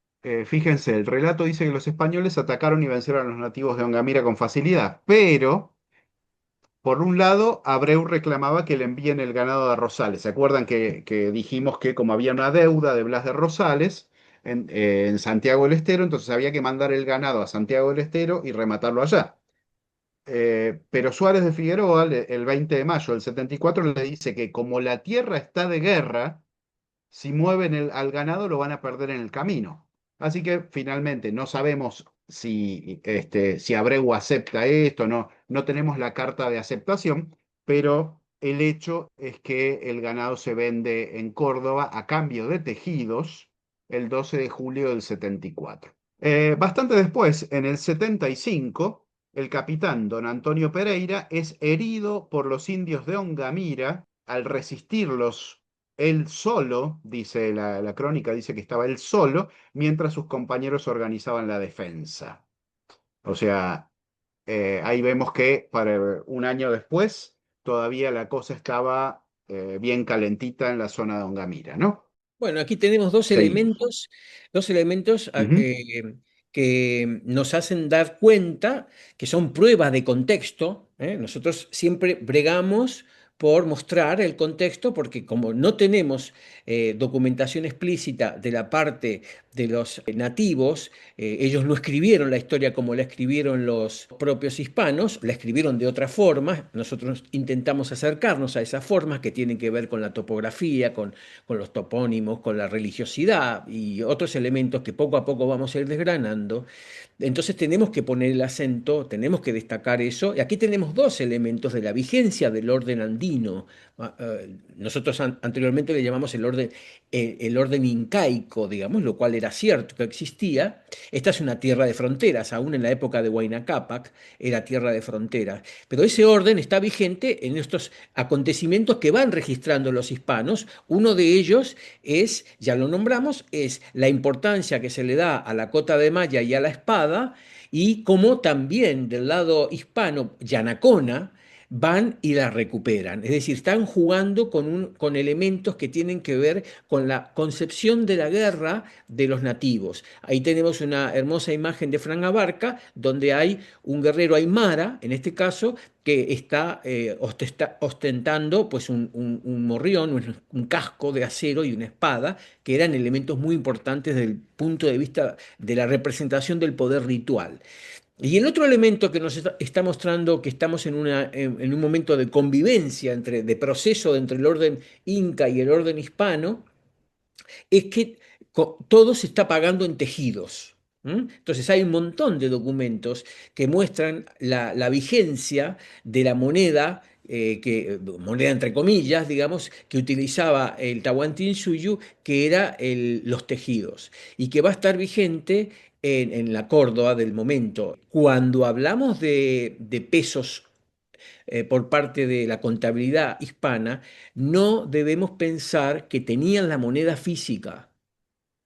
Fíjense, el relato dice que los españoles atacaron y vencieron a los nativos de Ongamira con facilidad, pero por un lado, Abreu reclamaba que le envíen el ganado de Rosales. ¿Se acuerdan que dijimos que como había una deuda de Blas de Rosales en Santiago del Estero, entonces había que mandar el ganado a Santiago del Estero y rematarlo allá? Pero Suárez de Figueroa, el 20 de mayo del 74, le dice que como la tierra está de guerra, si mueven al ganado lo van a perder en el camino. Así que finalmente no sabemos si Abreu acepta esto, no tenemos la carta de aceptación, pero el hecho es que el ganado se vende en Córdoba a cambio de tejidos el 12 de julio del 74. Bastante después, en el 75, el capitán don Antonio Pereira es herido por los indios de Ongamira al resistirlos él solo, dice la crónica, dice que estaba él solo, mientras sus compañeros organizaban la defensa. O sea, ahí vemos que para un año después todavía la cosa estaba bien calentita en la zona de Ongamira, ¿no? Bueno, aquí tenemos Seguimos. dos elementos Ujú. que nos hacen dar cuenta que son pruebas de contexto. ¿Eh? Nosotros siempre bregamos por mostrar el contexto porque como no tenemos documentación explícita de la parte de los nativos, ellos no escribieron la historia como la escribieron los propios hispanos, la escribieron de otra forma. Nosotros intentamos acercarnos a esas formas que tienen que ver con la topografía, con los topónimos, con la religiosidad y otros elementos que poco a poco vamos a ir desgranando. Entonces tenemos que poner el acento, tenemos que destacar eso. Y aquí tenemos dos elementos de la vigencia del orden andino. Nosotros anteriormente le llamamos el orden incaico, digamos, lo cual era cierto que existía. Esta es una tierra de fronteras, aún en la época de Huayna Cápac era tierra de fronteras. Pero ese orden está vigente en estos acontecimientos que van registrando los hispanos. Uno de ellos es, ya lo nombramos, es la importancia que se le da a la cota de malla y a la espada, y como también del lado hispano, Yanacona, van y la recuperan. Es decir, están jugando con elementos que tienen que ver con la concepción de la guerra de los nativos. Ahí tenemos una hermosa imagen de Fran Abarca, donde hay un guerrero aymara, en este caso, que está ostentando pues un morrión, un casco de acero y una espada, que eran elementos muy importantes desde el punto de vista de la representación del poder ritual. Y el otro elemento que nos está mostrando que estamos en un momento de convivencia, de proceso entre el orden inca y el orden hispano, es que todo se está pagando en tejidos. Entonces hay un montón de documentos que muestran la vigencia de la moneda, moneda entre comillas, digamos, que utilizaba el Tahuantinsuyo, que era los tejidos, y que va a estar vigente en la Córdoba del momento. Cuando hablamos de pesos por parte de la contabilidad hispana, no debemos pensar que tenían la moneda física,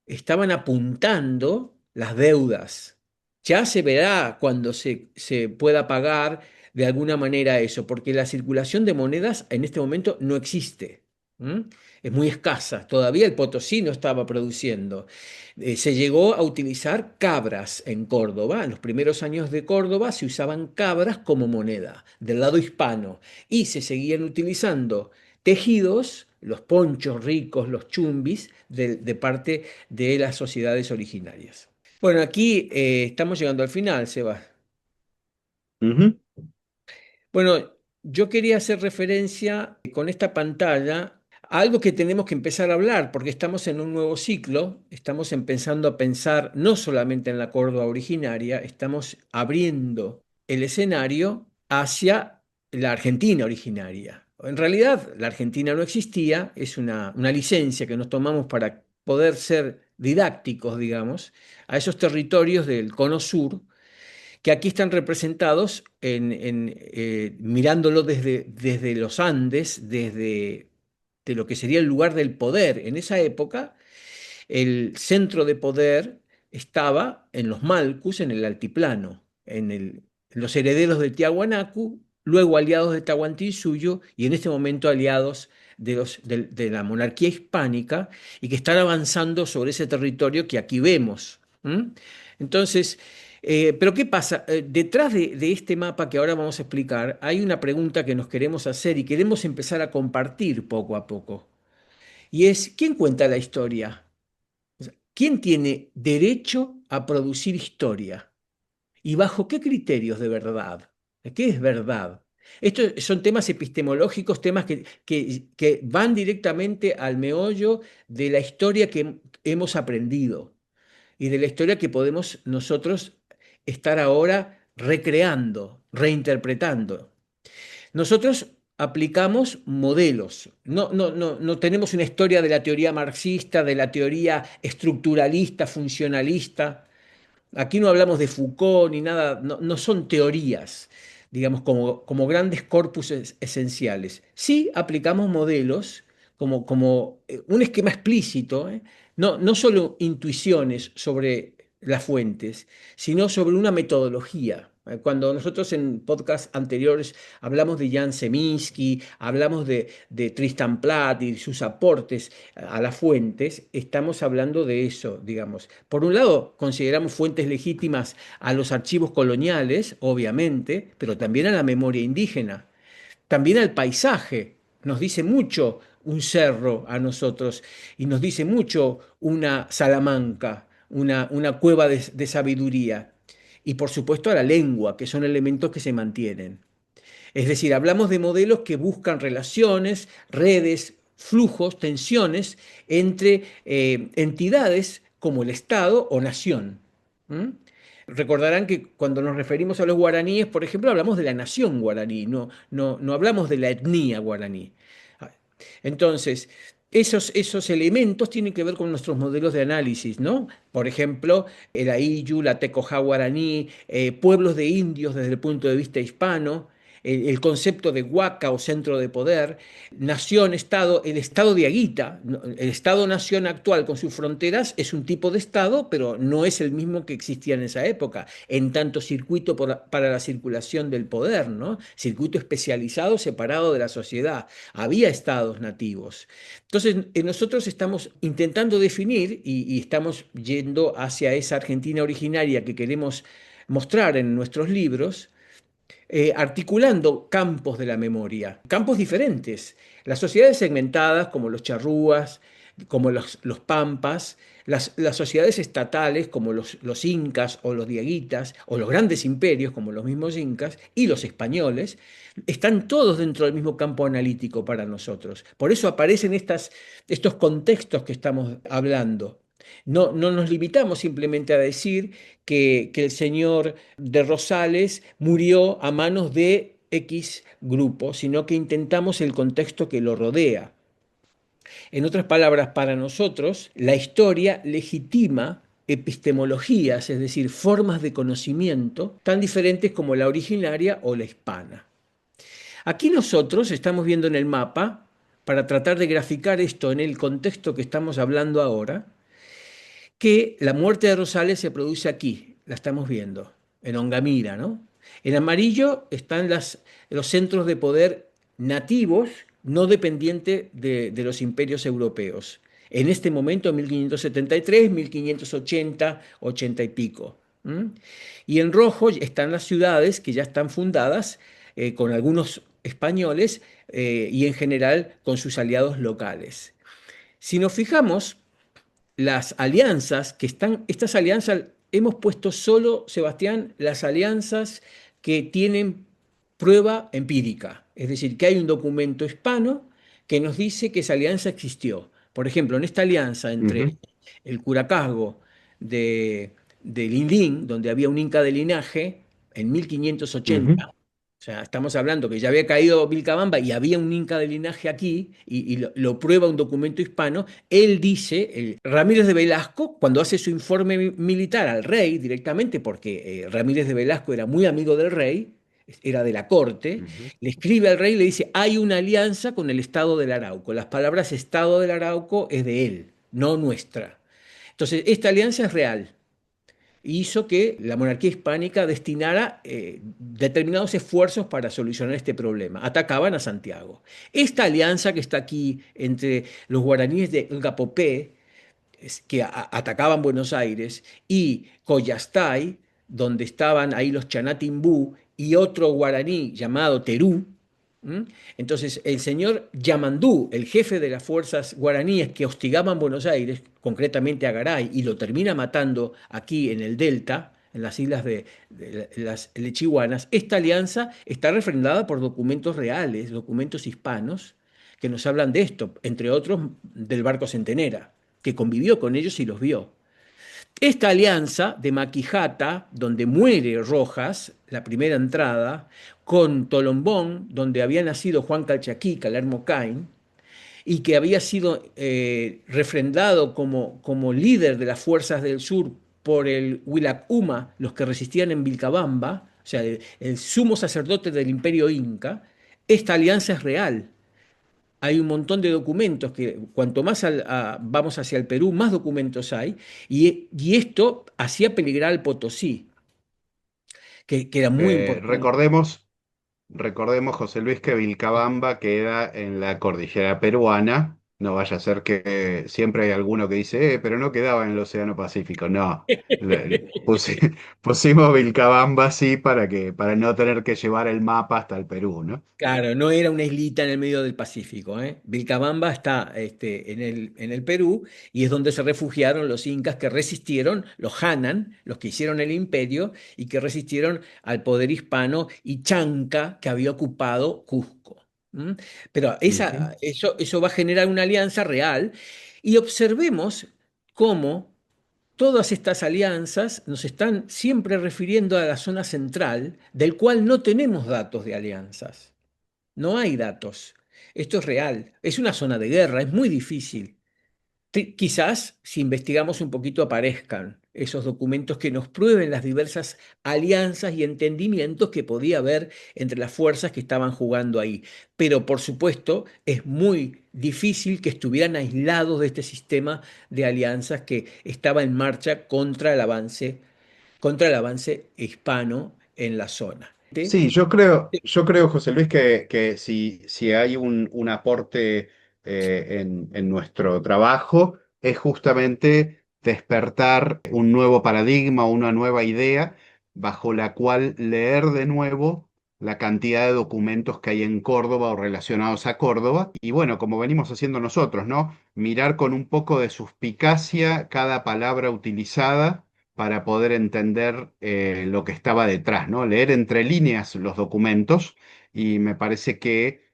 estaban apuntando las deudas. Ya se verá cuando se pueda pagar de alguna manera eso, porque la circulación de monedas en este momento no existe. ¿Mm? Es muy escasa. Todavía el Potosí no estaba produciendo. Se llegó a utilizar cabras en Córdoba. En los primeros años de Córdoba se usaban cabras como moneda del lado hispano y se seguían utilizando tejidos, los ponchos ricos, los chumbis, de parte de las sociedades originarias. Bueno, aquí estamos llegando al final, Seba. Ujú. Bueno, yo quería hacer referencia con esta pantalla a algo que tenemos que empezar a hablar, porque estamos en un nuevo ciclo, estamos empezando a pensar no solamente en la Córdoba originaria, estamos abriendo el escenario hacia la Argentina originaria. En realidad, la Argentina no existía, es una licencia que nos tomamos para poder ser didácticos, digamos, a esos territorios del Cono Sur que aquí están representados mirándolo desde los Andes, desde de lo que sería el lugar del poder. En esa época, el centro de poder estaba en los Malcus, en el altiplano, en los herederos de Tiahuanacu, luego aliados de Tahuantinsuyo y en este momento aliados de la monarquía hispánica y que están avanzando sobre ese territorio que aquí vemos. ¿Mm? Entonces, Pero ¿qué pasa? Detrás de este mapa que ahora vamos a explicar, hay una pregunta que nos queremos hacer y queremos empezar a compartir poco a poco. Y es, ¿quién cuenta la historia? O sea, ¿quién tiene derecho a producir historia? ¿Y bajo qué criterios de verdad? ¿Qué es verdad? Estos son temas epistemológicos, temas que van directamente al meollo de la historia que hemos aprendido y de la historia que podemos nosotros estar ahora recreando, reinterpretando. Nosotros aplicamos modelos. No tenemos una historia de la teoría marxista, de la teoría estructuralista, funcionalista. Aquí no hablamos de Foucault ni nada, no son teorías, digamos, como grandes corpus esenciales. Sí aplicamos modelos como un esquema explícito, ¿eh? No solo intuiciones sobre las fuentes, sino sobre una metodología. Cuando nosotros en podcasts anteriores hablamos de Jan Seminsky, hablamos de Tristan Platt y sus aportes a las fuentes, estamos hablando de eso, digamos. Por un lado, consideramos fuentes legítimas a los archivos coloniales, obviamente, pero también a la memoria indígena, también al paisaje. Nos dice mucho un cerro a nosotros y nos dice mucho una Salamanca, una cueva de sabiduría. Y por supuesto a la lengua, que son elementos que se mantienen. Es decir, hablamos de modelos que buscan relaciones, redes, flujos, tensiones entre entidades como el Estado o nación. ¿Mm? Recordarán que cuando nos referimos a los guaraníes, por ejemplo, hablamos de la nación guaraní, no hablamos de la etnia guaraní. Entonces, esos elementos tienen que ver con nuestros modelos de análisis, ¿no? Por ejemplo, el Ayllu, la Tecoja guaraní, pueblos de indios desde el punto de vista hispano, el concepto de huaca o centro de poder, nación, Estado, el Estado de Aguita, ¿no? El Estado-nación actual con sus fronteras es un tipo de Estado, pero no es el mismo que existía en esa época, en tanto circuito para la circulación del poder, ¿no? Circuito especializado separado de la sociedad. Había estados nativos. Entonces, nosotros estamos intentando definir y estamos yendo hacia esa Argentina originaria que queremos mostrar en nuestros libros, articulando campos de la memoria, campos diferentes. Las sociedades segmentadas, como los charrúas, como los pampas, las sociedades estatales, como los incas o los diaguitas, o los grandes imperios, como los mismos incas, y los españoles, están todos dentro del mismo campo analítico para nosotros. Por eso aparecen estos contextos que estamos hablando. No nos limitamos simplemente a decir que el señor de Rosales murió a manos de X grupo, sino que intentamos el contexto que lo rodea. En otras palabras, para nosotros, la historia legitima epistemologías, es decir, formas de conocimiento tan diferentes como la originaria o la hispana. Aquí nosotros estamos viendo en el mapa, para tratar de graficar esto en el contexto que estamos hablando ahora, que la muerte de Rosales se produce aquí, la estamos viendo, en Ongamira, ¿no? En amarillo están los centros de poder nativos, no dependientes de los imperios europeos. En este momento, 1573, 1580, 80 y pico. ¿M? Y en rojo están las ciudades que ya están fundadas con algunos españoles y en general con sus aliados locales. Si nos fijamos, las alianzas que están, estas alianzas, hemos puesto solo, Sebastián, las alianzas que tienen prueba empírica, es decir, que hay un documento hispano que nos dice que esa alianza existió. Por ejemplo, en esta alianza entre Ujú, el Curacazgo de Lindín, donde había un inca de linaje, en ujú, 1580, o sea, estamos hablando que ya había caído Vilcabamba y había un inca de linaje aquí, y lo prueba un documento hispano. Él dice, Ramírez de Velasco, cuando hace su informe militar al rey directamente, porque Ramírez de Velasco era muy amigo del rey, era de la corte, ujú. le escribe al rey y le dice, hay una alianza con el Estado del Arauco. Las palabras Estado del Arauco es de él, no nuestra. Entonces, esta alianza es real, hizo que la monarquía hispánica destinara determinados esfuerzos para solucionar este problema. Atacaban a Santiago. Esta alianza que está aquí entre los guaraníes de Ngapopé, que atacaban Buenos Aires, y Collastay, donde estaban ahí los Chanatimbú y otro guaraní llamado Terú. ¿M? Entonces, el señor Yamandú, el jefe de las fuerzas guaraníes que hostigaban Buenos Aires, concretamente a Garay, y lo termina matando aquí en el Delta, en las islas de las Lechiguanas, esta alianza está refrendada por documentos reales, documentos hispanos, que nos hablan de esto, entre otros del barco Centenera, que convivió con ellos y los vio. Esta alianza de Maquijata, donde muere Rojas, la primera entrada, con Tolombón, donde había nacido Juan Calchaquí, Calermo Cain, y que había sido refrendado como líder de las fuerzas del sur por el Huilacuma, los que resistían en Vilcabamba, o sea, el sumo sacerdote del imperio inca, esta alianza es real. Hay un montón de documentos que cuanto más vamos hacia el Perú, más documentos hay, y esto hacía peligrar al Potosí, que era muy importante. Recordemos, José Luis, que Vilcabamba queda en la cordillera peruana. No vaya a ser que siempre hay alguno que dice, pero no quedaba en el Océano Pacífico. No, pusimos Vilcabamba así para no tener que llevar el mapa hasta el Perú, ¿no? Claro, no era una islita en el medio del Pacífico, ¿eh? Vilcabamba está en el Perú y es donde se refugiaron los incas que resistieron, los Hanan, los que hicieron el imperio y que resistieron al poder hispano y Chanca que había ocupado Cusco. ¿M? Pero Ujú. eso va a generar una alianza real y observemos cómo todas estas alianzas nos están siempre refiriendo a la zona central, del cual no tenemos datos de alianzas. No hay datos. Esto es real. Es una zona de guerra, es muy difícil. Quizás si investigamos un poquito aparezcan esos documentos que nos prueben las diversas alianzas y entendimientos que podía haber entre las fuerzas que estaban jugando ahí. Pero por supuesto es muy difícil que estuvieran aislados de este sistema de alianzas que estaba en marcha contra el avance hispano en la zona. Sí, yo creo, José Luis, que si hay un aporte en nuestro trabajo, es justamente despertar un nuevo paradigma, una nueva idea, bajo la cual leer de nuevo la cantidad de documentos que hay en Córdoba o relacionados a Córdoba. Y bueno, como venimos haciendo nosotros, ¿no? Mirar con un poco de suspicacia cada palabra utilizada para poder entender lo que estaba detrás, ¿no? Leer entre líneas los documentos y me parece que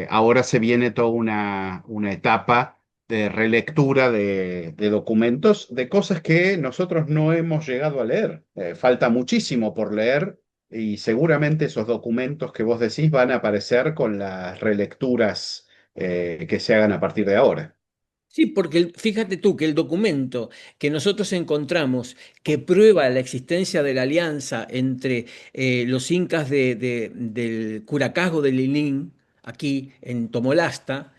ahora se viene toda una etapa de relectura de documentos, de cosas que nosotros no hemos llegado a leer. Falta muchísimo por leer y seguramente esos documentos que vos decís van a aparecer con las relecturas que se hagan a partir de ahora. Sí, porque fíjate tú que el documento que nosotros encontramos que prueba la existencia de la alianza entre los incas del Curacago de Lilín, aquí en Tomolasta,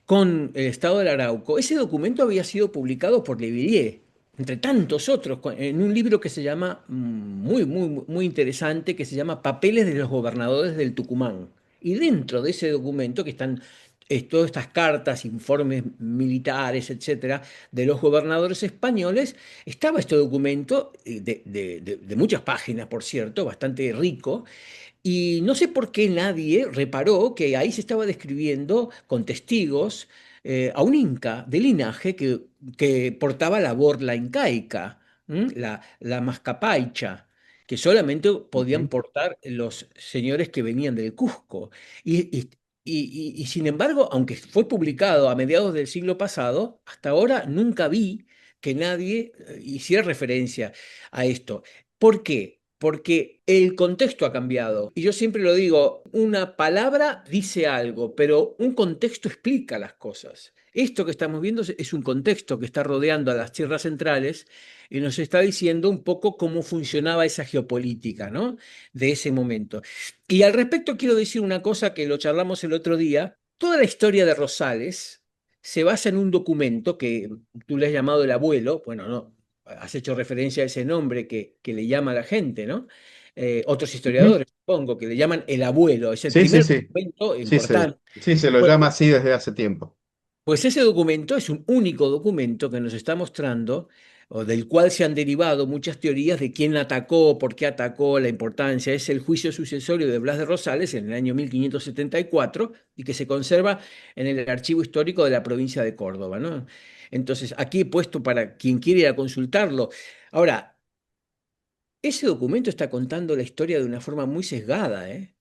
con el estado del Arauco, ese documento había sido publicado por Levillier, entre tantos otros, en un libro que se llama, muy interesante, que se llama Papeles de los Gobernadores del Tucumán. Y dentro de ese documento, que están todas estas cartas, informes militares, etcétera, de los gobernadores españoles, estaba este documento de muchas páginas, por cierto, bastante rico, y no sé por qué nadie reparó que ahí se estaba describiendo con testigos a un inca de linaje que portaba la borla incaica, la mascapaicha, que solamente podían Ujú. portar los señores que venían del Cusco. Y sin embargo, aunque fue publicado a mediados del siglo pasado, hasta ahora nunca vi que nadie hiciera referencia a esto. ¿Por qué? Porque el contexto ha cambiado. Y yo siempre lo digo, una palabra dice algo, pero un contexto explica las cosas. Esto que estamos viendo es un contexto que está rodeando a las tierras centrales y nos está diciendo un poco cómo funcionaba esa geopolítica, ¿no? De ese momento. Y al respecto quiero decir una cosa que lo charlamos el otro día. Toda la historia de Rosales se basa en un documento que tú le has llamado el abuelo, bueno, no, has hecho referencia a ese nombre que le llama a la gente, ¿no? Otros Ujú. historiadores, supongo, que le llaman el abuelo, es el Sí, sí, primer sí. documento Sí, importante. sí, se lo Bueno, llama así desde hace tiempo. pues ese documento es un único documento que nos está mostrando o del cual se han derivado muchas teorías de quién atacó, por qué atacó, la importancia. Es el juicio sucesorio de Blas de Rosales en el año 1574 y que se conserva en el archivo histórico de la provincia de Córdoba, ¿no? Entonces, aquí he puesto para quien quiera ir a consultarlo. Ahora, ese documento está contando la historia de una forma muy sesgada, ¿eh?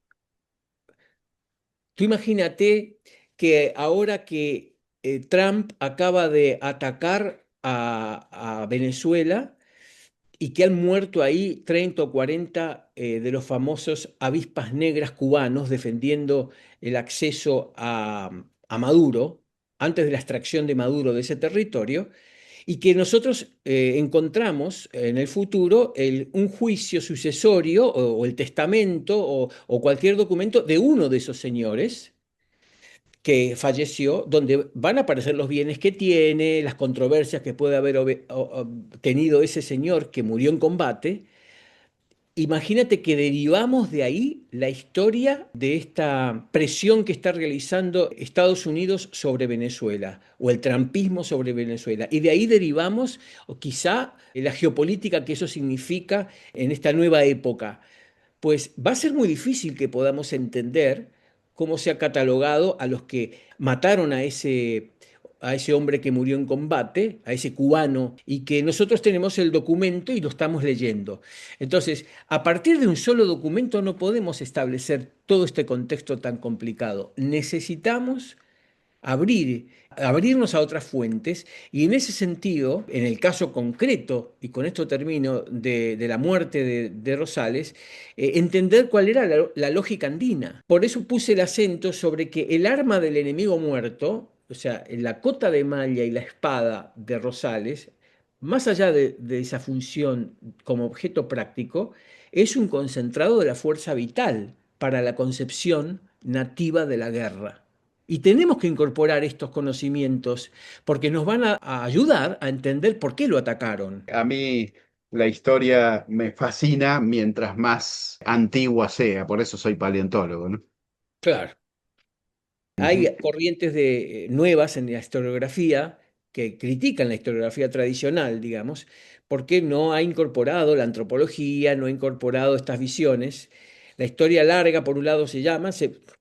Tú imagínate que ahora que Trump acaba de atacar a Venezuela y que han muerto ahí 30 o 40 de los famosos avispas negras cubanos defendiendo el acceso a Maduro, antes de la extracción de Maduro de ese territorio, y que nosotros encontramos en el futuro un juicio sucesorio o el testamento o cualquier documento de uno de esos señores que falleció, donde van a aparecer los bienes que tiene, las controversias que puede haber tenido ese señor que murió en combate. Imagínate que derivamos de ahí la historia de esta presión que está realizando Estados Unidos sobre Venezuela o el trampismo sobre Venezuela. Y de ahí derivamos, o quizá, la geopolítica que eso significa en esta nueva época. Pues va a ser muy difícil que podamos entender cómo se ha catalogado a los que mataron a ese hombre que murió en combate, a ese cubano, y que nosotros tenemos el documento y lo estamos leyendo. Entonces, a partir de un solo documento no podemos establecer todo este contexto tan complicado. Necesitamos abrirnos a otras fuentes y en ese sentido, en el caso concreto, y con esto termino, de la muerte de Rosales, entender cuál era la lógica andina. Por eso puse el acento sobre que el arma del enemigo muerto, o sea, la cota de malla y la espada de Rosales, más allá de esa función como objeto práctico, es un concentrado de la fuerza vital para la concepción nativa de la guerra. Y tenemos que incorporar estos conocimientos porque nos van a ayudar a entender por qué lo atacaron. A mí la historia me fascina mientras más antigua sea, por eso soy paleontólogo, ¿no? Claro. Ujú. Hay corrientes nuevas en la historiografía que critican la historiografía tradicional, digamos, porque no ha incorporado la antropología, no ha incorporado estas visiones. La historia larga, por un lado, se llama,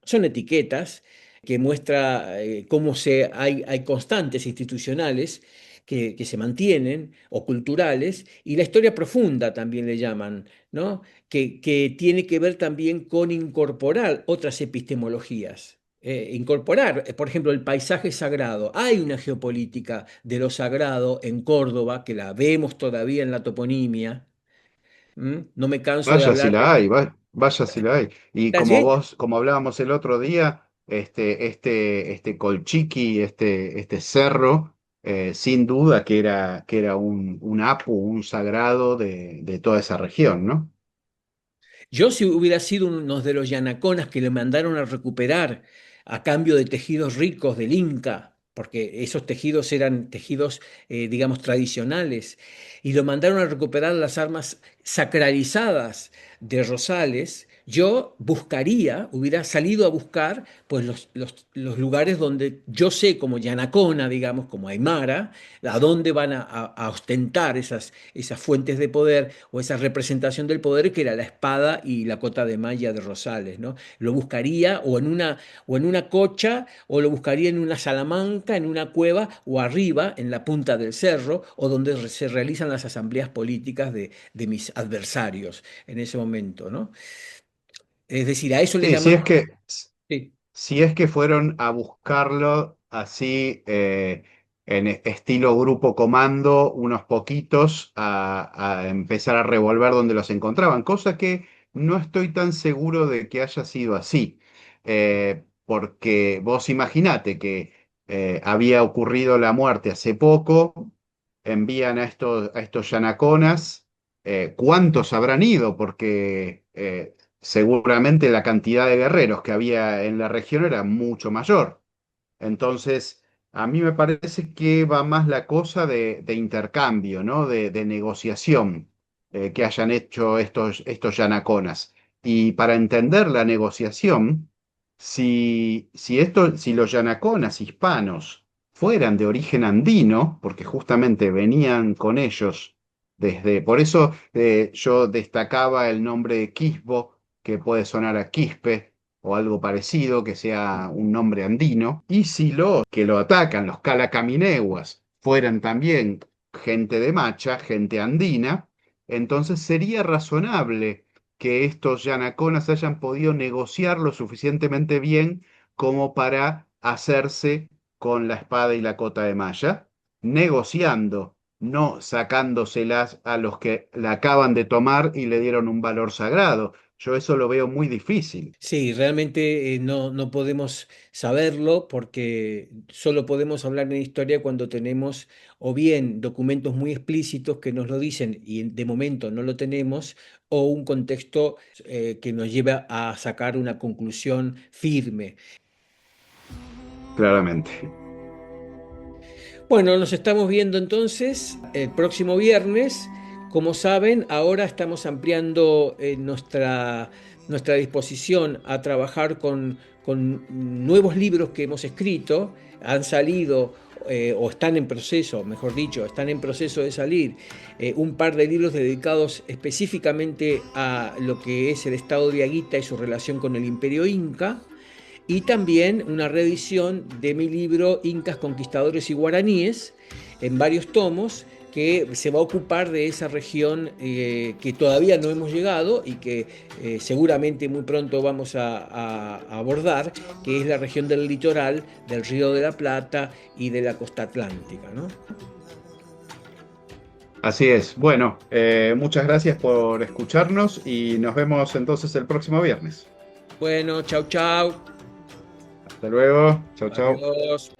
son etiquetas que muestra hay constantes institucionales que se mantienen o culturales, y la historia profunda también le llaman, ¿no? Que tiene que ver también con incorporar otras epistemologías. Incorporar, por ejemplo, el paisaje sagrado. Hay una geopolítica de lo sagrado en Córdoba, que la vemos todavía en la toponimia. No me canso de Vaya si hablar la hay, vaya si la hay. Y de... como vos, como hablábamos el otro día, este Colchiqui, este cerro, sin duda que era un apu, un sagrado de toda esa región, ¿no? Yo si hubiera sido uno de los yanaconas que le mandaron a recuperar a cambio de tejidos ricos del Inca, porque esos tejidos eran tejidos, digamos, tradicionales, y lo mandaron a recuperar las armas sacralizadas de Rosales, yo buscaría, hubiera salido a buscar pues los lugares donde yo sé como yanacona, digamos, como Aymara, a dónde van a ostentar esas fuentes de poder o esa representación del poder que era la espada y la cota de malla de Rosales, ¿no? Lo buscaría o en una cocha, o lo buscaría en una salamanca, en una cueva, o arriba, en la punta del cerro, o donde se realizan las asambleas políticas de mis adversarios en ese momento, ¿no? Es decir, a eso le Sí, llamamos... Sí. si es que fueron a buscarlo así, estilo grupo comando, unos poquitos, a empezar a revolver donde los encontraban, cosa que no estoy tan seguro de que haya sido así. Porque vos imaginate que había ocurrido la muerte hace poco, envían a estos yanaconas, ¿cuántos habrán ido? Porque seguramente la cantidad de guerreros que había en la región era mucho mayor. Entonces, a mí me parece que va más la cosa de intercambio, ¿no? De negociación, que hayan hecho estos yanaconas. Y para entender la negociación, si los yanaconas hispanos fueran de origen andino, porque justamente venían con ellos por eso yo destacaba el nombre de Quispo, que puede sonar a Quispe o algo parecido, que sea un nombre andino, y si los que lo atacan, los calacamineguas, fueran también gente de Macha, gente andina, entonces sería razonable que estos yanaconas hayan podido negociar lo suficientemente bien como para hacerse con la espada y la cota de malla, negociando, no sacándoselas a los que la acaban de tomar y le dieron un valor sagrado. Yo eso lo veo muy difícil. Sí, realmente no podemos saberlo porque solo podemos hablar en historia cuando tenemos o bien documentos muy explícitos que nos lo dicen y de momento no lo tenemos, o un contexto que nos lleva a sacar una conclusión firme. Claramente. Bueno, nos estamos viendo entonces el próximo viernes. Como saben, ahora estamos ampliando nuestra disposición a trabajar con nuevos libros que hemos escrito. Han salido o están en proceso, mejor dicho, están en proceso de salir un par de libros dedicados específicamente a lo que es el estado de Aguita y su relación con el Imperio Inca, y también una reedición de mi libro Incas, Conquistadores y Guaraníes, en varios tomos, que se va a ocupar de esa región que todavía no hemos llegado y que seguramente muy pronto vamos a abordar, que es la región del litoral, del Río de la Plata y de la costa atlántica, ¿no? Así es. Bueno, muchas gracias por escucharnos y nos vemos entonces el próximo viernes. Bueno, chau, chau. Hasta luego. Chau, chau. Adiós.